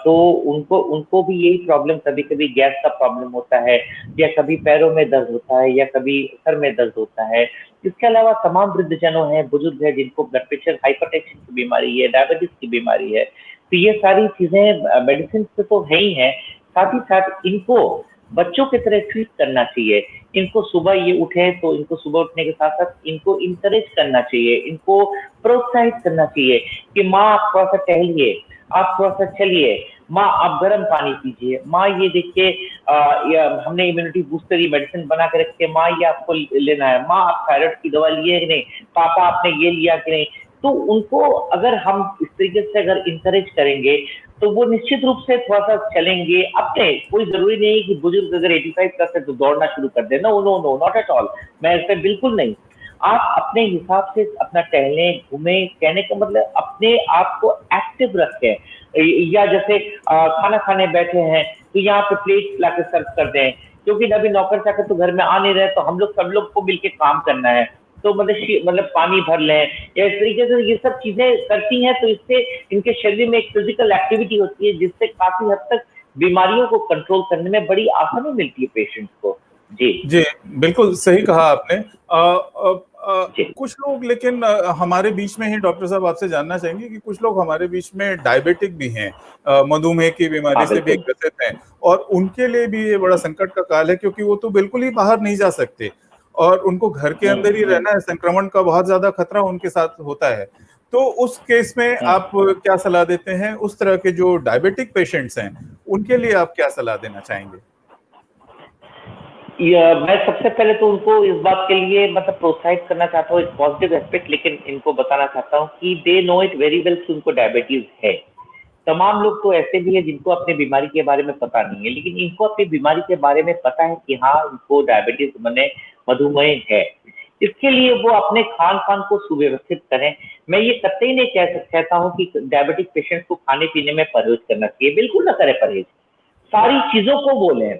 तो उनको भी यही प्रॉब्लम, कभी कभी गैस का प्रॉब्लम होता है, या कभी पैरों में दर्द होता है, या कभी सर में दर्द होता है। इसके अलावा तमाम वृद्धजनों हैं, बुजुर्ग है जिनको ब्लड प्रेशर, हाइपरटेंशन की बीमारी है, डायबिटीज की बीमारी है। तो ये सारी चीजें मेडिसिन से तो है ही है, साथ ही साथ इनको बच्चों की तरह ट्रीट करना चाहिए। इनको सुबह ये उठे तो इनको सुबह उठने के साथ साथ इनको इंकरेज करना चाहिए, इनको प्रोत्साहित करना चाहिए कि माँ आप थोड़ा सा टहलिए, आप थोड़ा सा चलिए, माँ आप गर्म पानी पीजिए, माँ ये देखिए हमने इम्यूनिटी बूस्टर ये मेडिसिन बना के रखी है, माँ ये आपको लेना है, माँ आप थायराइड की दवा लिए कि नहीं, पापा आपने ये लिया कि नहीं। तो उनको अगर हम इस तरीके से अगर इंकरेज करेंगे तो वो निश्चित रूप से थोड़ा सा चलेंगे अपने। कोई जरूरी नहीं है कि बुजुर्ग अगर 85 प्लस है तो दौड़ना शुरू कर दे, no no no, not at all, मैं ऐसे बिल्कुल नहीं। आप अपने हिसाब से अपना टहलें, घूमें, कहने का मतलब अपने आप को एक्टिव रखें। या जैसे खाना खाने बैठे हैं तो यहाँ पे प्लेट लाके सर्व कर दें, क्योंकि अभी नौकर चाकर तो घर में आ नहीं रहे, तो हम लोग सब लोग को मिलकर काम करना है, तो मतलब पानी भर लें या इस तरीके से ये सब चीजें करती हैं, तो इससे इनके शरीर में एक फिजिकल एक्टिविटी होती है जिससे काफी हद तक बीमारियों को कंट्रोल करने में बड़ी आसानी मिलती है पेशेंट को। जी बिल्कुल सही कहा आपने। कुछ लोग लेकिन हमारे बीच में ही डॉक्टर साहब आपसे जानना चाहेंगे कि कुछ लोग हमारे बीच में डायबिटिक भी हैं, मधुमेह की बीमारी से भी ग्रसित हैं, और उनके लिए भी ये बड़ा संकट का काल है, क्योंकि वो तो बिल्कुल ही बाहर नहीं जा सकते और उनको घर के अंदर ही रहना है, संक्रमण का बहुत ज्यादा खतरा उनके साथ होता है। तो उस केस में आप क्या सलाह देते हैं? उस तरह के जो डायबिटिक पेशेंट्स हैं उनके लिए आप क्या सलाह देना चाहेंगे? मैं सबसे पहले तो उनको इस बात के लिए मतलब प्रोत्साहित करना चाहता हूँ, एक पॉजिटिव एस्पेक्ट, लेकिन इनको बताना चाहता हूँ कि they know it very well कि उनको डायबिटीज है। तमाम लोग तो ऐसे भी है जिनको अपनी बीमारी के बारे में पता नहीं है, लेकिन इनको अपनी बीमारी के बारे में पता है कि हाँ उनको डायबिटीज मैंने मधुमेह है। इसके लिए वो अपने खान पान को सुव्यवस्थित करें। मैं ये कतई नहीं कहता हूँ कि डायबिटिक पेशेंट को खाने पीने में परहेज करना चाहिए, बिल्कुल ना करे परहेज, सारी चीजों को बोले,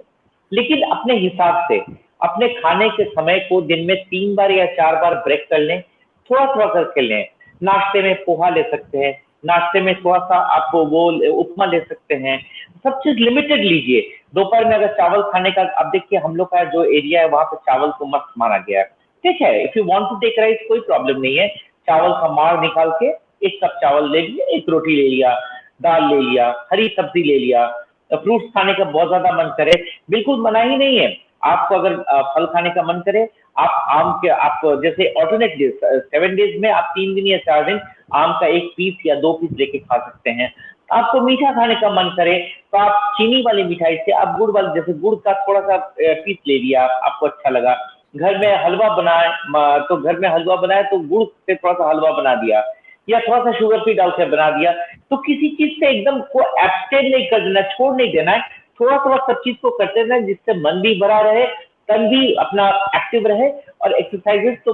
लेकिन अपने हिसाब से अपने खाने के समय को दिन में 3 बार या 4 बार ब्रेक कर लें, थोड़ा थोड़ा करके लें। नाश्ते में पोहा ले सकते हैं, नाश्ते में थोड़ा सा आप वो उपमा ले सकते हैं, सब चीज लिमिटेड लीजिए। दोपहर में अगर चावल खाने का, अब देखिए हम लोग का जो एरिया है वहां पे चावल को मस्त माना गया है, ठीक है, if you want to take rice कोई प्रॉब्लम नहीं है, चावल का मार निकाल के 1 कप चावल ले लिया, 1 रोटी ले लिया, दाल ले लिया, हरी सब्जी ले लिया। फ्रूट्स खाने का बहुत ज्यादा मन करे, बिल्कुल मना ही नहीं है। आपको अगर फल खाने का मन करे, आप आम के आप जैसे ऑल्टरनेट डेज 7 डेज में आप 3 दिन या 4 दिन आम का 1 पीस या 2 पीस लेके खा सकते हैं। आपको मीठा खाने का मन करे तो आप चीनी वाली मिठाई से आप गुड़ वाली, जैसे गुड़ का थोड़ा सा पीस ले लिया, आपको अच्छा लगा। घर में हलवा बनाए तो घर में हलवा बनाए तो गुड़ से थोड़ा सा हलवा बना दिया, या थोड़ा सा शुगर फ्री डाल के बना दिया। तो किसी चीज से एकदम को एब्सटेन नहीं कर देना, छोड़ नहीं देना है, थोड़ा थोड़ा सब चीज को करते रहें जिससे मन भी भरा रहे, तन भी अपना एक्टिव रहे। और एक्सरसाइजेस तो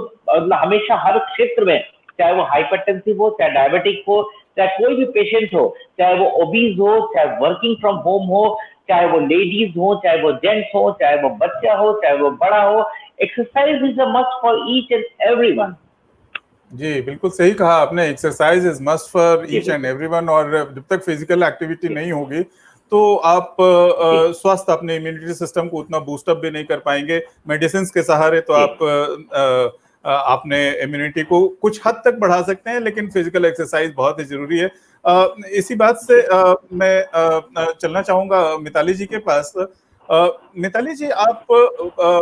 हमेशा हर क्षेत्र में, चाहे वो हाइपरटेंसिव हो, चाहे डायबिटिक हो, चाहे कोई भी पेशेंट हो, चाहे वो ओबीज हो, चाहे वर्किंग फ्रॉम होम हो, चाहे वो लेडीज हो, चाहे वो जेंट्स हो, चाहे वो बच्चा हो, चाहे वो बड़ा हो, exercise is a must for each and everyone. जी, बिल्कुल सही कहा आपने, एक्सरसाइज इज मस्ट फॉर जी ईच एंड बिल्कुल। एवरीवन। और जब तक फिजिकल एक्टिविटी जी नहीं होगी तो आप जी स्वस्थ अपने इम्यूनिटी सिस्टम को उतना बूस्टअप भी नहीं कर पाएंगे। मेडिसिन के सहारे तो जी आप अपने इम्यूनिटी को कुछ हद तक बढ़ा सकते हैं, लेकिन फिजिकल एक्सरसाइज बहुत ही जरूरी है। इसी बात से जी मैं चलना चाहूंगा मिताली जी के पास। मिताली जी, आप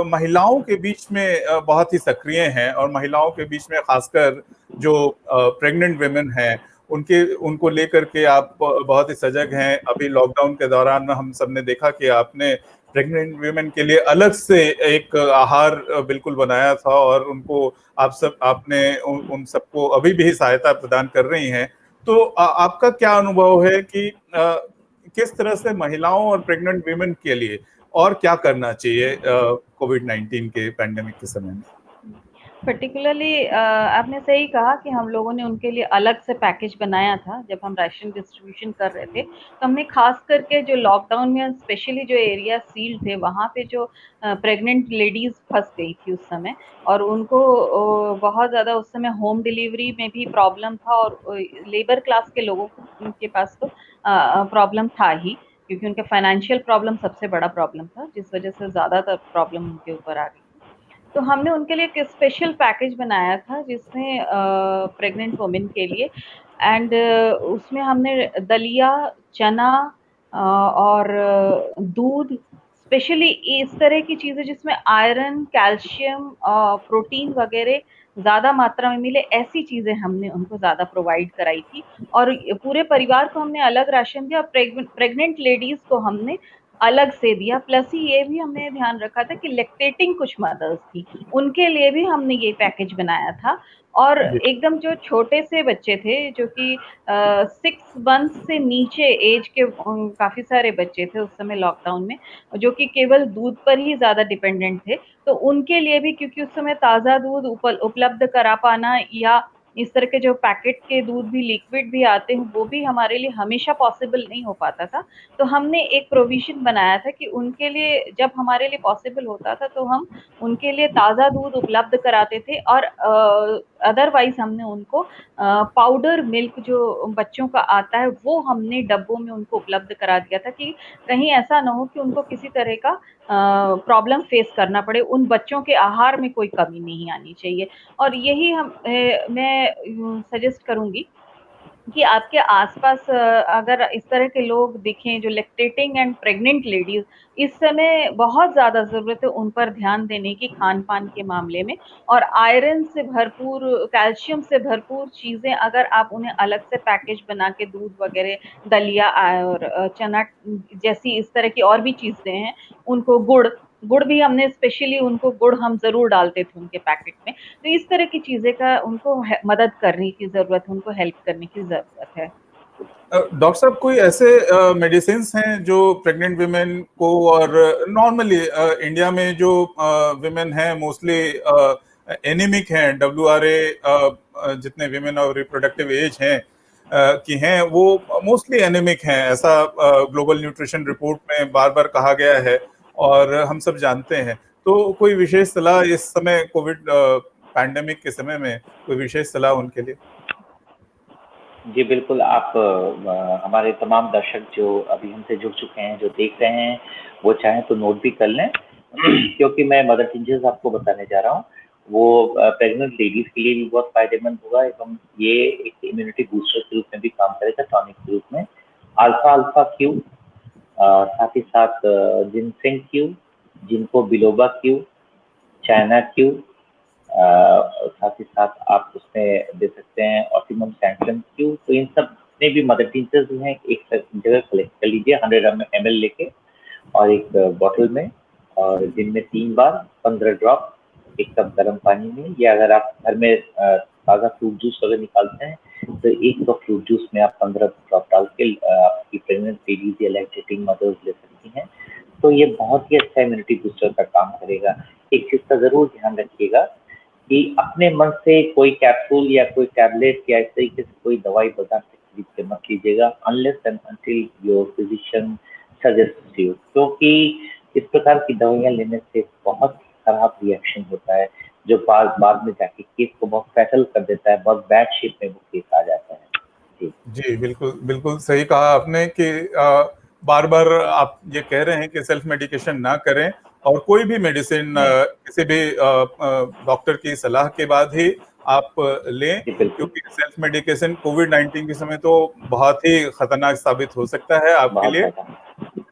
महिलाओं के बीच में बहुत ही सक्रिय हैं, और महिलाओं के बीच में खासकर जो प्रेग्नेंट वेमेन हैं उनके उनको लेकर के आप बहुत ही सजग हैं। अभी लॉकडाउन के दौरान हम सबने देखा कि आपने प्रेग्नेंट वेमेन के लिए अलग से एक आहार बिल्कुल बनाया था, और उनको आपने उन सबको अभी भी सहायता प्रदान कर रही हैं। तो आपका क्या अनुभव है कि किस तरह से महिलाओं और प्रेग्नेंट वीमेन के लिए और क्या करना चाहिए कोविड-19 के पैंडेमिक के समय में? पर्टिकुलरली आपने सही कहा कि हम लोगों ने उनके लिए अलग से पैकेज बनाया था जब हम राशन डिस्ट्रीब्यूशन कर रहे थे। तो हमने खास करके जो लॉकडाउन में स्पेशली जो एरिया सील्ड थे वहाँ पे जो प्रेग्नेंट लेडीज़ फँस गई थी उस समय, और उनको बहुत ज़्यादा उस समय होम डिलीवरी में भी प्रॉब्लम था, और लेबर क्लास के लोगों के पास तो प्रॉब्लम था ही, क्योंकि उनका फाइनेंशियल प्रॉब्लम सबसे बड़ा प्रॉब्लम था, जिस वजह से ज़्यादातर प्रॉब्लम उनके ऊपर आ गई। तो हमने उनके लिए एक स्पेशल पैकेज बनाया था जिसमें प्रेग्नेंट वुमेन के लिए, एंड उसमें हमने दलिया, चना और दूध, स्पेशली इस तरह की चीज़ें जिसमें आयरन, कैल्शियम, प्रोटीन वगैरह ज़्यादा मात्रा में मिले, ऐसी चीज़ें हमने उनको ज़्यादा प्रोवाइड कराई थी। और पूरे परिवार को हमने अलग राशन दिया, प्रेग्नेंट लेडीज़ को हमने अलग से दिया। प्लस ही ये भी हमने ध्यान रखा था कि लैक्टेटिंग कुछ मदर्स थी, उनके लिए भी हमने ये पैकेज बनाया था। और जी। एकदम जो छोटे से बच्चे थे जो कि 6 मंथ से नीचे एज के काफ़ी सारे बच्चे थे उस समय लॉकडाउन में, जो कि केवल दूध पर ही ज़्यादा डिपेंडेंट थे। तो उनके लिए भी, क्योंकि उस समय ताज़ा दूध उपलब्ध करा पाना या इस तरह के जो पैकेट के दूध भी लिक्विड भी आते हैं, वो भी हमारे लिए हमेशा पॉसिबल नहीं हो पाता था। तो हमने एक प्रोविज़न बनाया था कि उनके लिए जब हमारे लिए पॉसिबल होता था तो हम उनके लिए ताज़ा दूध उपलब्ध कराते थे, और अदरवाइज़ हमने उनको पाउडर मिल्क जो बच्चों का आता है वो हमने डब्बों में उनको उपलब्ध करा दिया था, कि कहीं ऐसा ना हो कि उनको किसी तरह का प्रॉब्लम फेस करना पड़े, उन बच्चों के आहार में कोई कमी नहीं आनी चाहिए। और यही मैं सजेस्ट करूँगी कि आपके आस-पास अगर इस तरह के लोग दिखें जो लैक्टेटिंग एंड प्रेग्नेंट लेडीज़, इस समय बहुत ज़्यादा ज़रूरत है उन पर ध्यान देने की खान-पान के मामले में, और आयरन से भरपूर, कैल्शियम से भरपूर चीज़ें अगर आप उन्हें अलग से पैकेज बना के दूध वगैरह, दलिया और चना जैसी इस तरह की और भी चीज़ें हैं, उनको गुड़ भी हमने स्पेशली उनको गुड़ हम ज़रूर डालते थे उनके पैकेट में। तो इस तरह की चीज़ें का उनको मदद करने की ज़रूरत है, उनको हेल्प करने की ज़रूरत है। डॉक्टर साहब, कोई ऐसे मेडिसिन्स हैं जो प्रेग्नेंट विमेन को, और नॉर्मली इंडिया में जो विमेन हैं मोस्टली एनीमिक हैं, WRA जितने विमेन और रिप्रोडक्टिव एज हैं की हैं, वो मोस्टली एनीमिक हैं, ऐसा ग्लोबल न्यूट्रिशन रिपोर्ट में बार बार कहा गया है, और हम सब जानते हैं। तो कोई विशेष सलाह इस समय कोविड पैंडेमिक के समय में, कोई विशेष सलाह उनके लिए? जी बिल्कुल। आप हमारे तमाम दर्शक जो अभी हमसे जुड़ चुके हैं, जो देख रहे हैं, वो चाहें तो नोट भी कर लें क्योंकि मैं मदर टिंजर्स आपको बताने जा रहा हूँ। वो प्रेग्नेंट लेडीज के लिए भी बहुत फायदेमंद होगा, एवं ये एक इम्यूनिटी बूस्टर के रूप में भी काम करेगा, टॉनिक के रूप में। अल्फा अल्फा क्यू, साथ ही साथ जिनसेंग क्यू, जिनको बिलोबा क्यू, चाइना क्यू, साथ ही साथ आप उसमें दे सकते हैं ऑप्टिमम सैंक्शन क्यू। तो इन सब ने भी मदर टिंचर्स जो हैं एक जगह कलेक्ट कर लीजिए 100 ml लेके, और एक बॉटल में, और दिन में 3 बार 15 ड्रॉप एक कप गर्म पानी में, या अगर आप घर में ताज़ा फ्रूट जूस अगर निकालते हैं तो एक तो फ्रूट जूस में आप 15 ड्रॉप डाल के आपकी प्रेग्नेंट लेडीज या लैक्टेटिंग मदर्स ले सकती हैं। तो ये बहुत ही अच्छा इम्यूनिटी बूस्टर का काम करेगा। एक चीज़ का ज़रूर ध्यान रखिएगा कि अपने मन से कोई कैप्सूल या कोई टैबलेट या इस तरीके से कोई दवाई बाजार से खरीद के मत लीजिएगा unless and until your physician suggest you, क्योंकि इस प्रकार की दवाइयाँ लेने से बहुत खराब रिएक्शन होता है जो बाद में जाके केस को बहुत फैटल कर देता है, बहुत बैड शेप में वो केस आ जाता है। जी जी, बिल्कुल, बिल्कुल सही कहा आपने कि बार-बार आप ये कह रहे हैं कि सेल्फ मेडिकेशन ना करें और कोई भी मेडिसिन नहीं, किसी भी डॉक्टर की सलाह के बाद ही आप लें, जी बिल्कुल, क्योंकि सेल्फ मेडिकेशन कोविड-19 के समय तो बहुत ही खतरनाक साबित हो सकता है आपके बहुत लिए। ज़्यादा। जी,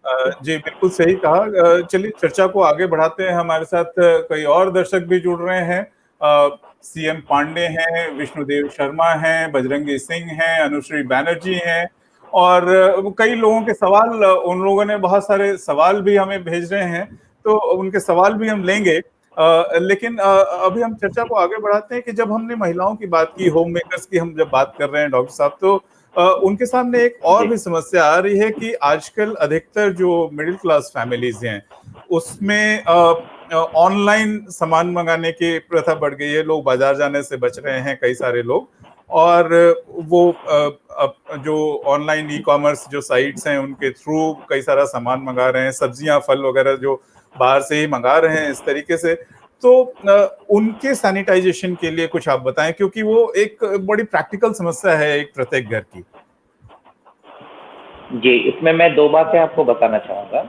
जी, बिल्कुल सही कहा। चलिए चर्चा को आगे बढ़ाते हैं। हमारे साथ कई और दर्शक भी जुड़ रहे हैं। सीएम पांडे हैं, विष्णुदेव शर्मा हैं, बजरंगी सिंह हैं, अनुश्री बैनर्जी हैं और कई लोगों के सवाल, उन लोगों ने बहुत सारे सवाल भी हमें भेज रहे हैं, तो उनके सवाल भी हम लेंगे। लेकिन अभी हम चर्चा को आगे बढ़ाते हैं कि जब हमने महिलाओं की बात की, होम मेकर्स की हम जब बात कर रहे हैं डॉक्टर साहब, तो उनके सामने एक और जी, भी समस्या आ रही है कि आजकल अधिकतर जो मिडिल क्लास फैमिलीज हैं उसमें ऑनलाइन सामान मंगाने की प्रथा बढ़ गई है। लोग बाजार जाने से बच रहे हैं, कई सारे लोग, और वो जो ऑनलाइन ई कॉमर्स जो साइट्स हैं उनके थ्रू कई सारा सामान मंगा रहे हैं, सब्जियां फल वगैरह जो बाहर से ही मंगा रहे हैं इस तरीके से। तो उनके सैनिटाइजेशन के लिए कुछ आप बताएं, क्योंकि वो एक बड़ी प्रैक्टिकल समस्या है एक प्रत्येक घर की। जी, इसमें मैं 2 बातें आपको बताना चाहूँगा।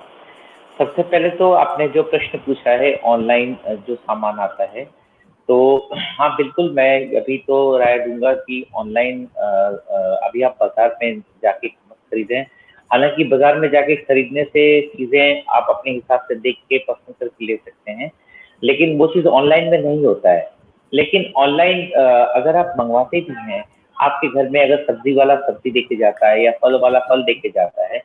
सबसे पहले तो आपने जो प्रश्न पूछा है ऑनलाइन जो सामान आता है, तो हाँ, बिल्कुल मैं अभी तो राय दूँगा कि ऑनलाइन अभी आप बाज़ार में जाके मत खरीदें। हालाँकि बाज़ार में जाके खरीदने से चीज़ें आप अपने हिसाब से देख के पसंद करके ले सकते हैं, लेकिन वो चीज़ ऑनलाइन में नहीं होता है। लेकिन ऑनलाइन अगर आप मँगवाते भी हैं, आपके घर में अगर सब्ज़ी वाला सब्ज़ी देके जाता है या फल वाला फल देके जाता है,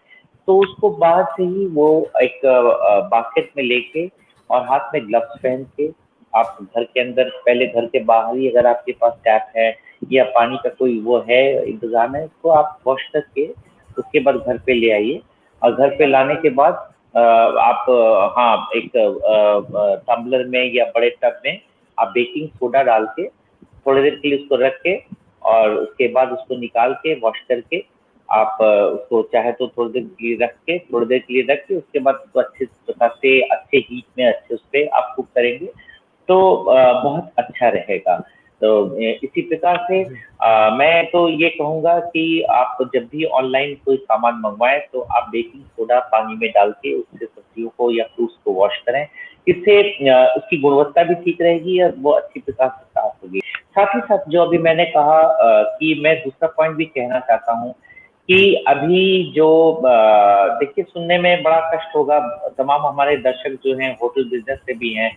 तो उसको बाहर से ही वो एक बास्केट में लेके और हाथ में ग्लव्स पहन के आप घर के अंदर पहले घर के बाहर ही अगर आपके पास टैप है या पानी का कोई वो है इंतजाम है, उसको आप वॉश करके उसके बाद घर पे ले आइए और घर पे लाने के बाद आप हाँ एक टम्बलर में या बड़े टब में आप बेकिंग सोडा डाल के थोड़ी देर के लिए उसको रख के और उसके बाद उसको निकाल के वॉश करके आप उसको चाहे तो थोड़ी देर के लिए रख के उसके बाद उसको अच्छे प्रकार से अच्छे हीट में अच्छे उस पर आप कुक करेंगे तो बहुत अच्छा रहेगा। तो इसी प्रकार से मैं तो ये कहूँगा कि आप जब भी ऑनलाइन कोई सामान मंगवाएं तो आप बेकिंग सोडा पानी में डाल के उससे सब्जियों को या फ्रूट्स को वॉश करें। इससे उसकी गुणवत्ता भी ठीक रहेगी और वो अच्छी प्रकार से साफ होगी। साथ ही साथ जो अभी मैंने कहा कि मैं दूसरा पॉइंट भी कहना चाहता हूँ कि अभी जो देखिए सुनने में बड़ा कष्ट होगा, तमाम हमारे दर्शक जो हैं होटल बिजनेस से भी हैं,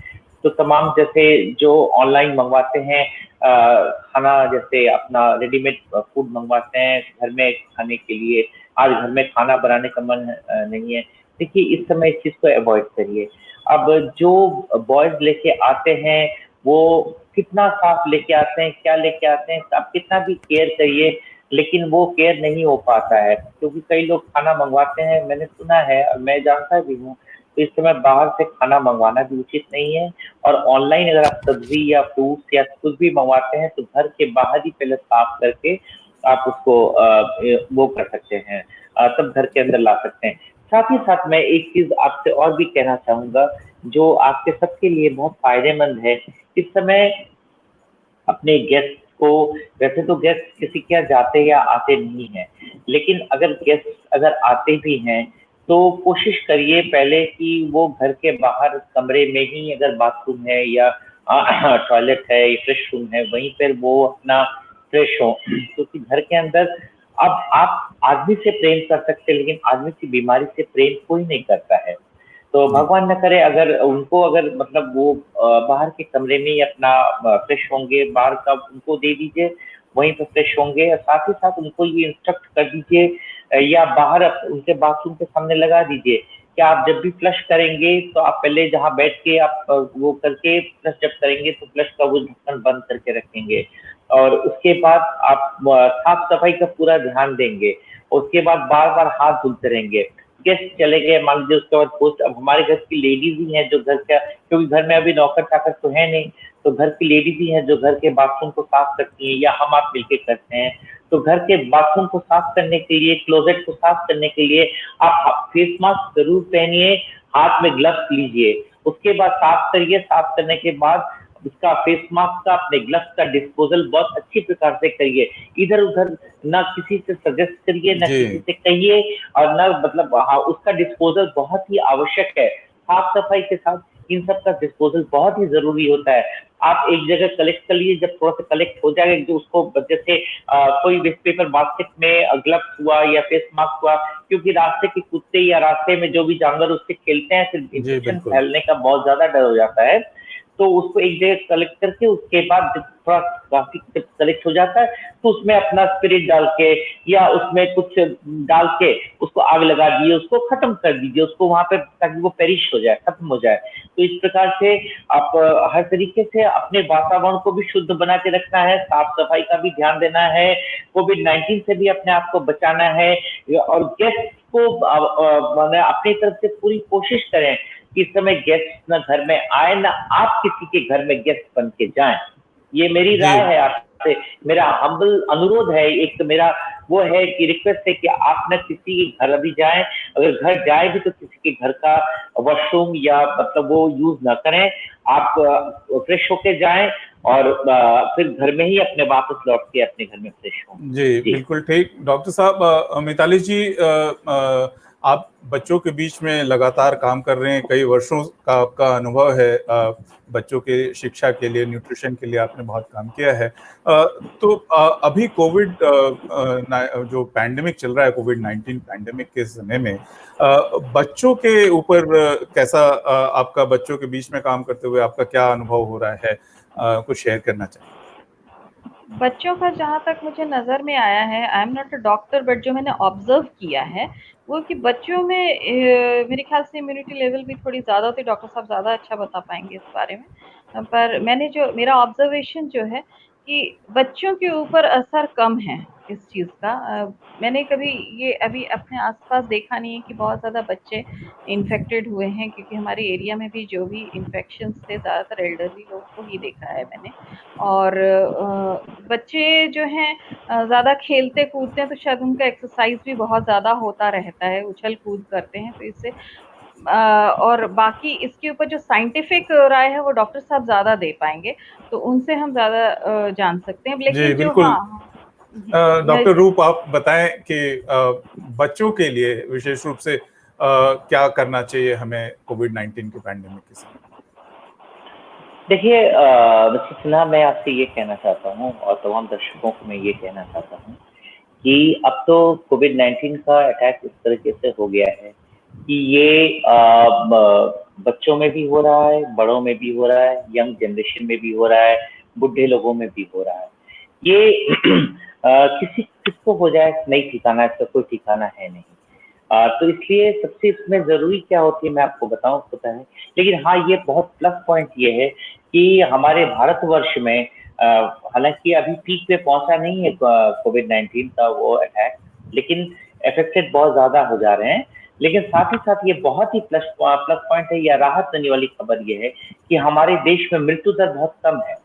तो तमाम जैसे जो ऑनलाइन मंगवाते हैं खाना जैसे अपना रेडीमेड फूड मंगवाते हैं घर में खाने के लिए, आज घर में खाना बनाने का मन नहीं है। देखिए इस समय इस चीज़ को अवॉइड करिए। अब जो बॉयज़ लेके आते हैं वो कितना साफ लेके आते हैं, क्या लेके आते हैं, आप कितना भी केयर करिए लेकिन वो केयर नहीं हो पाता है क्योंकि कई लोग खाना मंगवाते हैं, मैंने सुना है और मैं जानता भी हूँ, तो इस समय बाहर से खाना मंगवाना भी उचित नहीं है और ऑनलाइन अगर आप सब्जी या फ्रूट्स या कुछ भी मंगवाते हैं तो घर के बाहर ही पहले साफ करके आप उसको वो कर सकते हैं, तब घर के अंदर ला सकते हैं। साथ ही साथ मैं एक चीज़ आपसे और भी कहना चाहूँगा जो आपके सबके लिए बहुत फ़ायदेमंद है। इस समय अपने गेस्ट को, वैसे तो गेस्ट किसी के यहाँ जाते या आते नहीं हैं, लेकिन अगर गेस्ट अगर आते भी हैं तो कोशिश करिए पहले कि वो घर के बाहर कमरे में ही अगर बाथरूम है या टॉयलेट है या फ्रेश रूम है वहीं पर वो अपना फ्रेश हो, क्योंकि घर के अंदर अब आप आदमी से प्रेम कर सकते हैं लेकिन आदमी की बीमारी से प्रेम कोई नहीं करता है। तो जी भगवान न करे अगर उनको अगर मतलब वो बाहर के कमरे में ही अपना फ्रेश होंगे, बाहर का उनको दे दीजिए, वहीं पे फ्रेश होंगे और साथ ही साथ उनको ये इंस्ट्रक्ट कर दीजिए या बाहर उनके बाथरूम के सामने लगा दीजिए कि आप जब भी फ्लश करेंगे तो आप पहले जहाँ बैठ के आप वो करके फ्लश जब करेंगे तो फ्लश का वो ढक्कन बंद करके रखेंगे। और उसके बाद आप साफ सफाई का पूरा ध्यान देंगे, उसके बाद बार बार हाथ धुलते रहेंगे। गेस्ट चले गए मान लीजिए, उसके बाद पोस्ट, अब हमारे घर की लेडीज ही हैं जो घर का, क्योंकि घर में अभी नौकर चाकर तो है नहीं, तो घर की लेडीज ही हैं जो घर के बाथरूम को साफ करती हैं, या हम आप मिलके करते हैं। तो घर के बाथरूम को साफ करने के लिए, क्लोजेट को साफ करने के लिए आप फेस मास्क जरूर पहनिए, हाथ में ग्लव्स लीजिए, उसके बाद साफ करिए। साफ करने के बाद उसका फेस मास्क का, अपने ग्लव्स का डिस्पोजल बहुत अच्छी प्रकार से करिए। इधर उधर ना किसी से सजेस्ट करिए, ना जी। किसी से कहिए, और ना मतलब हाँ, उसका डिस्पोजल बहुत ही आवश्यक है। साफ सफाई के साथ इन सब का डिस्पोजल बहुत ही जरूरी होता है। आप एक जगह कलेक्ट कर लीजिए, जब थोड़ा सा कलेक्ट हो जाएगा, जो उसको जैसे कोई वेस्ट पेपर बास्केट में ग्लव्स हुआ या फेस मास्क हुआ, क्योंकि रास्ते के कुत्ते या रास्ते में जो भी जानवर उससे खेलते हैं, फिर जी, इन्फेक्शन बिल्कुल। फैलने का बहुत ज्यादा डर हो जाता है। तो उसको एक जगह कलेक्ट करके, उसके बाद जब थोड़ा काफी कलेक्ट हो जाता है, तो उसमें अपना स्पिरिट डाल के या उसमें कुछ डाल के उसको आग लगा दिए, उसको खत्म कर दीजिए, उसको वहां पे, ताकि वो पेरिश हो जाए, खत्म हो जाए। तो इस प्रकार से आप हर तरीके से अपने वातावरण को भी शुद्ध बना के रखना है, साफ सफाई का भी ध्यान देना है, कोविड-19 से भी अपने आप को बचाना है, और गेस्ट को मैंने अपनी तरफ से पूरी कोशिश करें कि इस समय गेस्ट ना घर में आए, ना आप किसी के घर में गेस्ट बन के जाएं। ये मेरी राय जी। है आपसे, मेरा हम्बल अनुरोध है, एक मेरा वो है कि रिक्वेस्ट है कि आप न किसी के घर अभी जाएं, अगर घर जाए भी तो किसी के घर का वॉशरूम या मतलब वो यूज ना करें। आप फ्रेश होके जाएं, और फिर घर में ही अपने वापस लौट के अपने घर में फ्रेश हों। जी, जी। बिल्कुल ठीक। डॉक्टर साहब, मिताली जी, आप बच्चों के बीच में लगातार काम कर रहे हैं, कई वर्षों का आपका अनुभव है, बच्चों के शिक्षा के लिए, न्यूट्रिशन के लिए आपने बहुत काम किया है। तो अभी कोविड जो पैंडेमिक चल रहा है, कोविड-19 पैंडेमिक के समय में बच्चों के ऊपर कैसा, आपका बच्चों के बीच में काम करते हुए आपका क्या अनुभव हो रहा है? कुछ शेयर करना चाहिए। बच्चों का जहाँ तक मुझे नज़र में आया है, I am not a doctor, but जो मैंने ऑब्जर्व किया है, वो कि बच्चों में मेरे ख्याल से इम्यूनिटी लेवल भी थोड़ी ज़्यादा होती है, डॉक्टर साहब ज़्यादा अच्छा बता पाएँगे इस बारे में। पर मैंने जो मेरा ऑब्जर्वेशन जो है कि बच्चों के ऊपर असर कम है इस चीज़ का। मैंने कभी ये अभी अपने आस-पास देखा नहीं है कि बहुत ज़्यादा बच्चे इन्फेक्टेड हुए हैं, क्योंकि हमारे एरिया में भी जो भी इन्फेक्शंस थे, ज़्यादातर एल्डरली लोगों को ही देखा है मैंने। और बच्चे जो हैं ज़्यादा खेलते-कूदते हैं, तो शायद उनका एक्सरसाइज़ भी बहुत ज़्यादा होता रहता है, उछल-कूद करते हैं, तो इससे और बाकी इसके ऊपर जो साइंटिफिक राय है, वो डॉक्टर साहब ज़्यादा दे पाएँगे, तो उनसे हम ज़्यादा जान सकते हैं। जी, लेकिन जो बिल्कुल। हाँ, हाँ। डॉक्टर रूप, आप बताएं कि बच्चों के लिए विशेष रूप से क्या करना चाहिए हमें कोविड-19 के पैंडेमिक के समय? देखिए मिस्टर सिन्हा, मैं आपसे ये कहना चाहता हूँ, और तमाम दर्शकों को मैं ये कहना चाहता हूँ कि अब तो कोविड-19 का अटैक इस तरीके से हो गया है कि ये बच्चों में भी हो रहा है, बड़ों में भी हो रहा है, यंग जनरेशन में भी हो रहा है, बुढ़े लोगों में भी हो रहा है। ये किसको हो जाए नहीं ठिकाना, इसका कोई ठिकाना है नहीं। तो इसलिए सबसे इसमें ज़रूरी क्या होती है मैं आपको बताऊँ, पता है। लेकिन हाँ, ये बहुत प्लस पॉइंट ये है कि हमारे भारतवर्ष में हालाँकि अभी पीक पे पहुँचा नहीं है कोविड-19 का वो अटैक, लेकिन अफेक्टेड बहुत ज़्यादा हो जा रहे हैं। लेकिन साथ ही साथ ये बहुत ही प्लस पॉइंट है, या राहत देने वाली खबर ये है कि हमारे देश में मृत्यु दर बहुत कम है,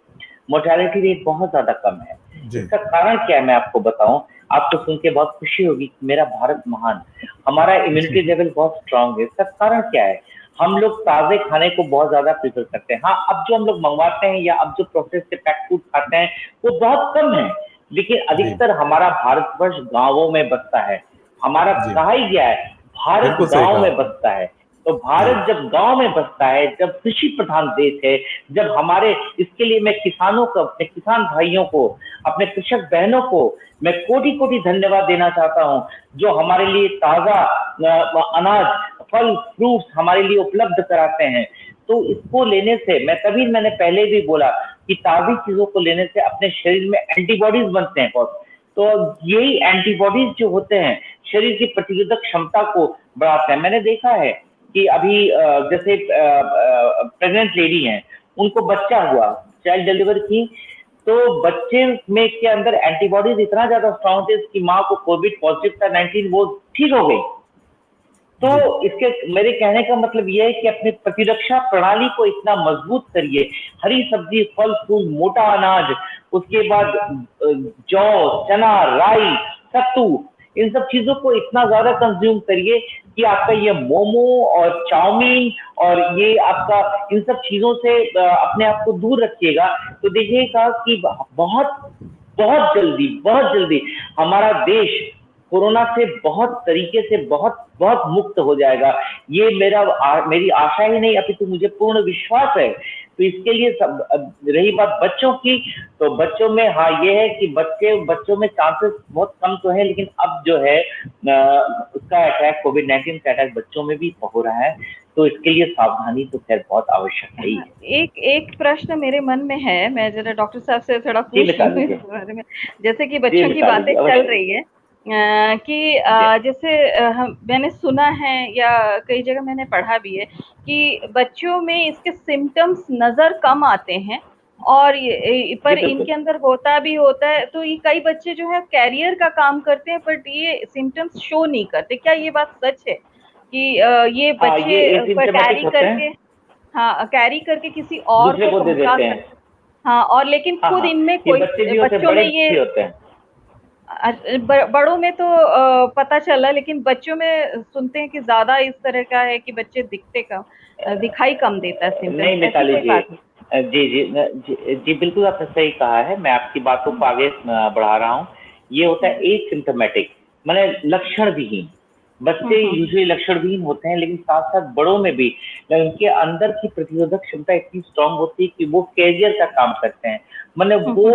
मोर्टेलिटी रेट बहुत ज़्यादा कम है। जी। इसका कारण क्या है मैं आपको बताऊँ, आपको सुन के बहुत खुशी होगी कि मेरा भारत महान, हमारा इम्यूनिटी लेवल बहुत स्ट्रांग है। इसका कारण क्या है? हम लोग ताज़े खाने को बहुत ज़्यादा प्रेफ़र करते हैं। हाँ, अब जो हम लोग मँगवाते हैं या अब जो प्रोसेस से पैक्ड फूड खाते हैं, वो बहुत कम है, लेकिन जी। अधिकतर हमारा भारतवर्ष गाँवों में बसता है। हमारा जी। कहा ही गया है, भारत बिल्कुल सही गाँव कहा में आपने। बसता है। तो जी। भारत जब गाँव में बसता है, जब कृषि प्रधान देश है, जब हमारे, इसके लिए मैं किसानों को, अपने किसान भाइयों को, अपने कृषक बहनों को मैं कोटि-कोटि धन्यवाद देना चाहता हूँ, जो हमारे लिए ताज़ा अनाज, फल, फ्रूट्स हमारे लिए उपलब्ध कराते हैं। तो इसको लेने से मैंने पहले भी बोला कि ताज़ी चीज़ों को लेने से अपने शरीर में एंटीबॉडीज़ बनते हैं बहुत। तो यही एंटीबॉडीज़ जो होते हैं, शरीर की प्रतिरोधक क्षमता को बढ़ाते हैं। मैंने देखा है कि अभी जैसे प्रेग्नेंट लेडी हैं, उनको बच्चा हुआ, चाइल्ड डिलीवर की, तो बच्चे में के अंदर एंटीबॉडीज इतना ज्यादा स्ट्रांग थे कि माँ को कोविड पॉजिटिव था 19, वो ठीक हो गई। तो इसके मेरे कहने का मतलब यह है कि अपनी प्रतिरक्षा प्रणाली को इतना मजबूत करिए, हरी सब्जी, फल फूल, मोटा अनाज, उसके बाद जौ, चना, राई, सत्तू, इन सब चीजों को इतना ज्यादा कंज्यूम करिए कि आपका ये मोमो और चाउमीन और ये आपका इन सब चीजों से अपने आप को दूर रखिएगा। तो देखिएगा कि बहुत बहुत जल्दी हमारा देश कोरोना से बहुत तरीके से बहुत मुक्त हो जाएगा। ये मेरी आशा ही नहीं, अपितु मुझे पूर्ण विश्वास है। तो इसके लिए रही बात बच्चों की, तो बच्चों में हाँ ये है कि बच्चों में चांसेस बहुत कम तो है, लेकिन अब जो है उसका अटैक, कोविड-19 का अटैक बच्चों में भी हो रहा है। तो इसके लिए सावधानी तो खैर बहुत आवश्यक है ही है। एक प्रश्न मेरे मन में है, मैं जरा डॉक्टर साहब से थोड़ा पूछ लूं इस बारे में। जैसे कि बच्चों की बातें चल रही है कि जैसे मैंने सुना है या कई जगह मैंने पढ़ा भी है कि बच्चों में इसके सिम्टम्स नजर कम आते हैं और पर इनके अंदर होता है। तो ये कई बच्चे जो है कैरियर का काम करते हैं, बट ये सिम्टम्स शो नहीं करते। क्या ये बात सच है कि ये बच्चे कैरी करके, हाँ, कैरी करके किसी और को पहुंचा सकते हैं? हाँ, और लेकिन खुद इनमें कोई बच्चों में ये बड़ों में तो पता चला, लेकिन बच्चों में सुनते हैं कि ज्यादा इस तरह का है कि बच्चे दिखाई कम देता है सिम्टम्स। नहीं मिताली जी, बिल्कुल आपने सही कहा है। मैं आपकी बातों को आगे बढ़ा रहा हूँ। ये होता है एसिम्प्टोमेटिक, माने लक्षण विहीन। बच्चे यूजुअली लक्षण विहीन होते हैं, लेकिन साथ साथ बड़ों में भी उनके अंदर की प्रतिरोधक क्षमता इतनी स्ट्रांग होती है कि वो कैरियर का काम करते हैं। मतलब वो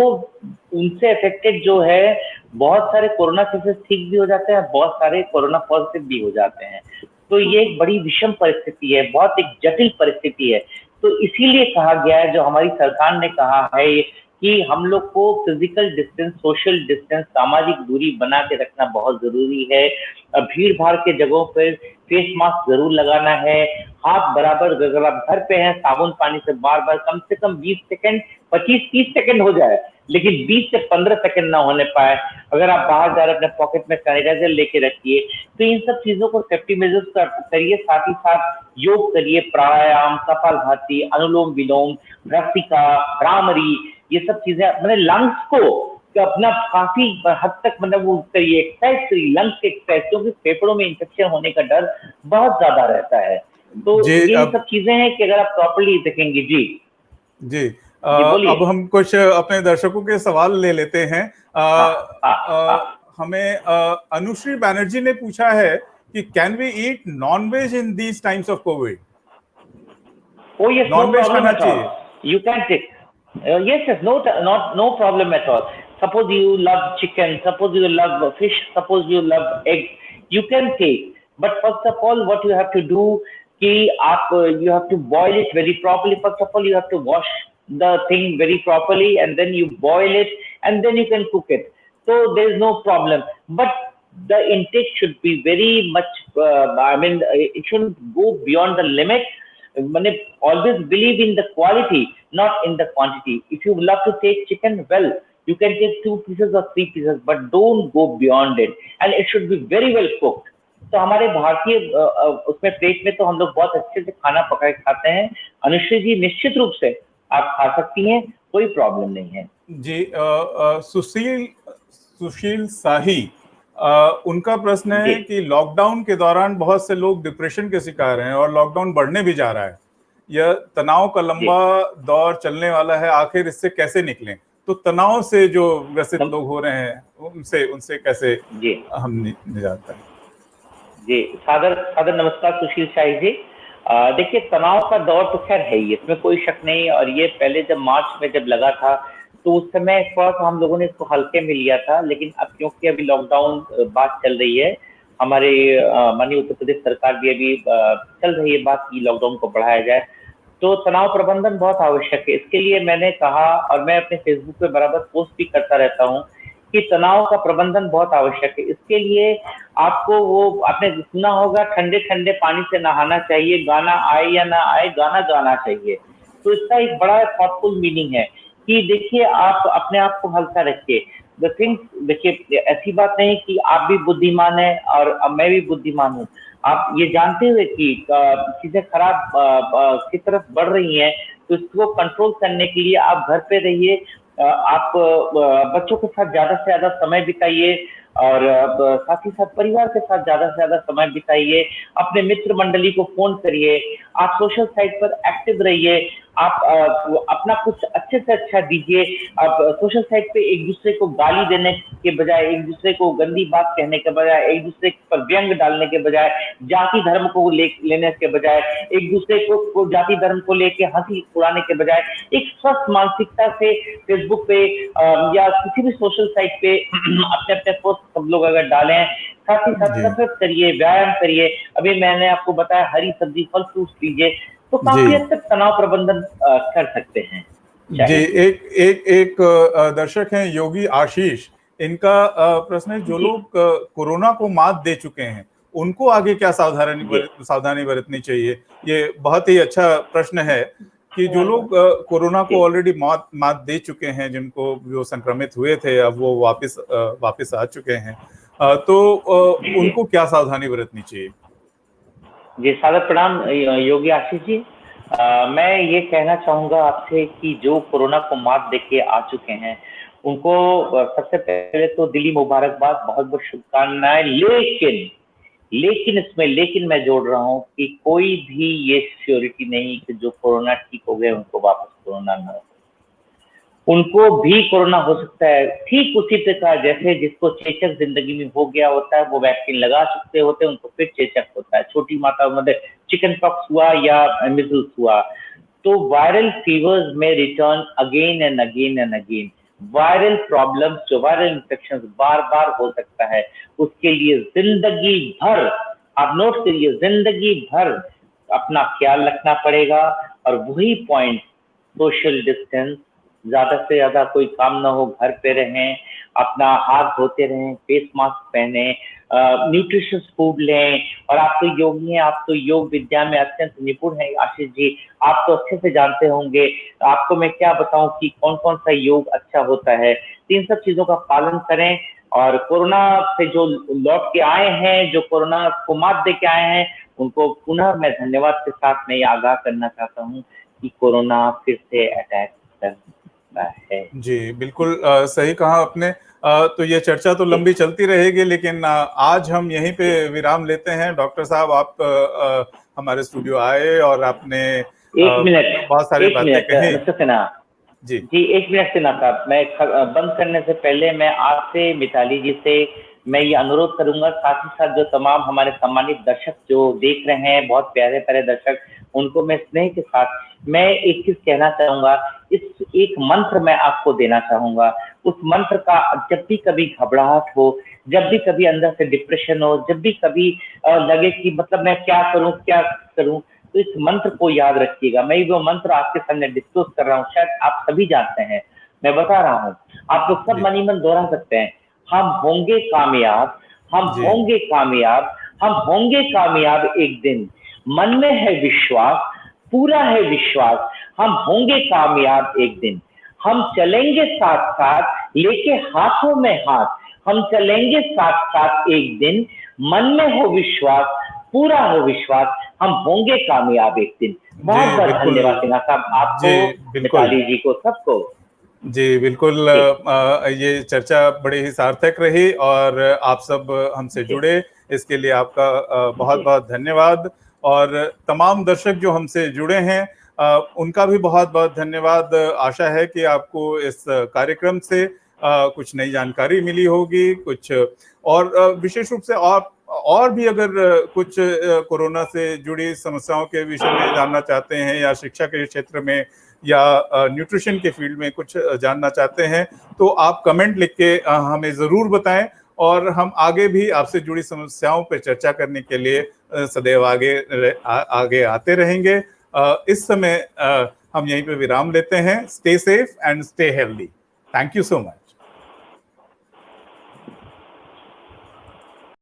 उनसे अफेक्टेड जो है, बहुत सारे कोरोना केसेस ठीक भी हो जाते हैं, बहुत सारे कोरोना पॉजिटिव भी हो जाते हैं। तो ये एक बड़ी विषम परिस्थिति है, बहुत एक जटिल परिस्थिति है। तो इसीलिए कहा गया है, जो हमारी सरकार ने कहा है कि हम लोग को फिजिकल डिस्टेंस, सोशल डिस्टेंस, सामाजिक दूरी बना के रखना बहुत जरूरी है। भीड़ भाड़ के जगहों पर फेस मास्क जरूर लगाना है। हाथ बराबर, अगर आप घर पे हैं, साबुन पानी से बार बार कम से कम 20 सेकंड, 25-30 सेकंड हो जाए, लेकिन 20 से 15 सेकंड ना होने पाए। अगर आप बाहर जा रहे अपने पॉकेट में सैनिटाइजर लेके रखिए। तो इन सब चीजों को सेफ्टी मेजर्स करिए, साथ ही साथ योग करिए, प्राणायाम, कपालभाति, अनुलोम विलोम, भ्रमरिका, भ्रामरी, ये सब चीजें मैंने लंग्स को अपना काफी हद तक मतलब वो करिए, एक्सरसाइज करिए, लंग्स की एक्सरसाइज, क्योंकि फेफड़ों में इंफेक्शन होने का डर बहुत ज्यादा रहता है। तो ये सब चीजें हैं कि अगर आप प्रॉपर्ली देखेंगे। जी अब हम कुछ अपने दर्शकों के सवाल ले लेते हैं। हमें अनुश्री बैनर्जी ने पूछा है कि can we eat non veg in these times of COVID? Non veg खाना चाहिए? You can take, yes, no problem at all. Suppose you love chicken, suppose you love fish, suppose you love eggs, you can take. But first of all, what you have to do you have to boil it very properly. First of all, you have to wash the thing very properly, and then you boil it, and then you can cook it. So there is no problem. But the intake should be very much, it shouldn't go beyond the limit. Always believe in the quality, not in the quantity. If you love to take chicken, well, you can take 2 pieces or 3 pieces, but don't go beyond it. And it should be very well cooked. तो हमारे भारतीय उसमें plate में तो हम लोग बहुत अच्छे से खाना पका के खाते हैं। अनुश्री जी, निश्चित रूप से आप खा सकती हैं, कोई प्रॉब्लम नहीं है जी। सुशील शाही, उनका प्रश्न है कि लॉकडाउन के दौरान बहुत से लोग डिप्रेशन के शिकार हैं और लॉकडाउन बढ़ने भी जा रहा है। यह तनाव का लंबा दौर चलने वाला है, आखिर इससे कैसे निकलें? तो तनाव से जो ग्रसित लोग हो रहे हैं उनसे कैसे हम निजात पाएं? जी, सादर नमस्कार सुशील शाही जी। देखिए, तनाव का दौर तो खैर है ही, इसमें कोई शक नहीं। और ये पहले जब मार्च में जब लगा था तो उस समय थोड़ा सा हम लोगों ने इसको हल्के में लिया था, लेकिन अब क्योंकि अभी लॉकडाउन बात चल रही है, हमारे माननीय उत्तर प्रदेश सरकार भी अभी चल रही है बात की लॉकडाउन को बढ़ाया जाए, तो तनाव प्रबंधन बहुत आवश्यक है। इसके लिए मैंने कहा, और मैं अपने फेसबुक पे बराबर पोस्ट भी करता रहता हूँ, कि तनाव का प्रबंधन बहुत आवश्यक है। इसके लिए आपको आपने सुना होगा, ठंडे ठंडे पानी से नहाना चाहिए, गाना आए या ना आए, गाना गाना चाहिए। तो इसका एक बड़ा थॉटफुल मीनिंग है कि देखिए आप अपने आप को हल्का रखिए। द थिंग देखिए, ऐसी बात नहीं कि आप भी बुद्धिमान हैं और मैं भी बुद्धिमान हूँ। आप ये जानते हुए कि चीजें खराब की तरफ बढ़ रही हैं, तो इसको कंट्रोल करने के लिए आप घर पे रहिए। आप बच्चों के साथ ज्यादा से ज्यादा समय बिताइए और साथ ही साथ परिवार के साथ ज्यादा से ज्यादा समय बिताइए। अपने मित्र मंडली को फोन करिए, आप सोशल साइट पर एक्टिव रहिए, आप अपना कुछ अच्छे से अच्छा दीजिए। आप सोशल साइट पे एक दूसरे को गाली देने के बजाय, एक दूसरे को गंदी बात कहने के बजाय, एक दूसरे पर व्यंग डालने के बजाय, जाति धर्म को लेने के बजाय, एक दूसरे को जाति धर्म को लेके हंसी उड़ाने के बजाय एक स्वस्थ मानसिकता से फेसबुक पे या किसी भी सोशल साइट पे अपने अपने पोस्ट सब लोग अगर डालें, साथ ही साथ कसरत करिए, व्यायाम करिए। अभी मैंने आपको बताया हरी सब्जी फल फ्रूट लीजिए, तो काफी हद तक तनाव प्रबंधन कर सकते हैं। जी, एक दर्शक हैं योगी आशीष, इनका प्रश्न है, जो लोग कोरोना को मात दे चुके हैं उनको आगे क्या सावधानी बरतनी चाहिए? ये बहुत ही अच्छा प्रश्न है कि जो लोग कोरोना को ऑलरेडी मात दे चुके हैं, जिनको जो संक्रमित हुए थे अब वो वापस आ चुके हैं, तो उनको क्या सावधानी बरतनी चाहिए? जी, सादर प्रणाम योगी आशीष जी। मैं ये कहना चाहूंगा आपसे कि जो कोरोना को मात देके आ चुके हैं उनको सबसे पहले तो दिली मुबारकबाद, बहुत बहुत शुभकामनाएं। लेकिन मैं जोड़ रहा हूँ कि कोई भी ये श्योरिटी नहीं कि जो कोरोना ठीक हो गए उनको वापस कोरोना ना हो। उनको भी कोरोना हो सकता है, ठीक उसी प्रकार जैसे जिसको चेचक जिंदगी में हो गया होता है, वो वैक्सीन लगा चुके होते हैं, उनको फिर चेचक होता है। छोटी मात्रा में चिकन पॉक्स हुआ या मिजल्स हुआ, तो वायरल फीवर्स में return again and again and again. Viral problems, जो वायरल इंफेक्शन बार बार हो सकता है, उसके लिए जिंदगी भर, आप नोट करिए, जिंदगी भर अपना ख्याल रखना पड़ेगा। और वही पॉइंट, सोशल डिस्टेंस, ज्यादा से ज्यादा कोई काम ना हो, घर पे रहें, अपना हाथ धोते रहें, फेस मास्क पहने, न्यूट्रिशियस फूड लें। और आप तो योगी हैं, आप तो योग विद्या में अत्यंत निपुण हैं आशीष जी, आप तो अच्छे से जानते होंगे। आपको मैं क्या बताऊं कि कौन कौन सा योग अच्छा होता है। इन सब चीजों का पालन करें। और कोरोना से जो लौट के आए हैं, जो कोरोना को मात दे के आए हैं, उनको पुनः मैं धन्यवाद के साथ मैं ये आगाह करना चाहता हूँ कि कोरोना फिर से अटैक कर है। जी, बिल्कुल सही कहा आपने। तो ये चर्चा तो लंबी चलती रहेगी, लेकिन आज हम यहीं पे विराम लेते हैं। डॉक्टर साहब, आप हमारे स्टूडियो आए और आपने बहुत सारी बातें कही। जी, 1 मिनट से ना साहब, मैं बंद करने से पहले मैं आपसे, मिताली जी से मैं ये अनुरोध करूंगा, साथ ही साथ जो तमाम हमारे सम्मानित दर्शक जो देख रहे हैं, बहुत प्यारे प्यारे दर्शक, उनको मैं स्नेह के साथ मैं एक चीज कहना चाहूंगा। इस एक मंत्र मैं आपको देना चाहूंगा। उस मंत्र का जब भी कभी घबराहट हो, जब भी कभी अंदर से डिप्रेशन हो, जब भी कभी लगे कि मतलब मैं क्या करूं, तो इस मंत्र को याद रखिएगा। मैं वो मंत्र आपके सामने डिस्कस कर रहा हूँ, शायद आप सभी जानते हैं, मैं बता रहा हूँ, आप लोग सब मन ही मन दोहरा सकते हैं। हम होंगे कामयाब, हम होंगे कामयाब, हम होंगे कामयाब एक दिन। मन में है विश्वास, पूरा है विश्वास, हम होंगे कामयाब एक दिन। हम चलेंगे साथ साथ लेके हाथों में हाथ, हम चलेंगे साथ साथ एक दिन। मन में हो विश्वास, पूरा हो विश्वास, हम होंगे कामयाब एक दिन। बहुत बहुत धन्यवाद सिन्हा साहब, आपको, मिताली जी को, सबको। जी बिल्कुल, ये चर्चा बड़ी ही सार्थक रही और आप सब हमसे जुड़े, इसके लिए आपका बहुत बहुत धन्यवाद। और तमाम दर्शक जो हमसे जुड़े हैं, उनका भी बहुत बहुत धन्यवाद। आशा है कि आपको इस कार्यक्रम से कुछ नई जानकारी मिली होगी, कुछ और विशेष रूप से और भी अगर कुछ कोरोना से जुड़ी समस्याओं के विषय में जानना चाहते हैं, या शिक्षा के क्षेत्र में या न्यूट्रिशन के फील्ड में कुछ जानना चाहते हैं, तो आप कमेंट लिख के हमें ज़रूर बताएं, और हम आगे भी आपसे जुड़ी समस्याओं पर चर्चा करने के लिए सदैव आगे आते रहेंगे। इस समय हम यहीं पे विराम लेते हैं। Stay safe and stay healthy. Thank you so much.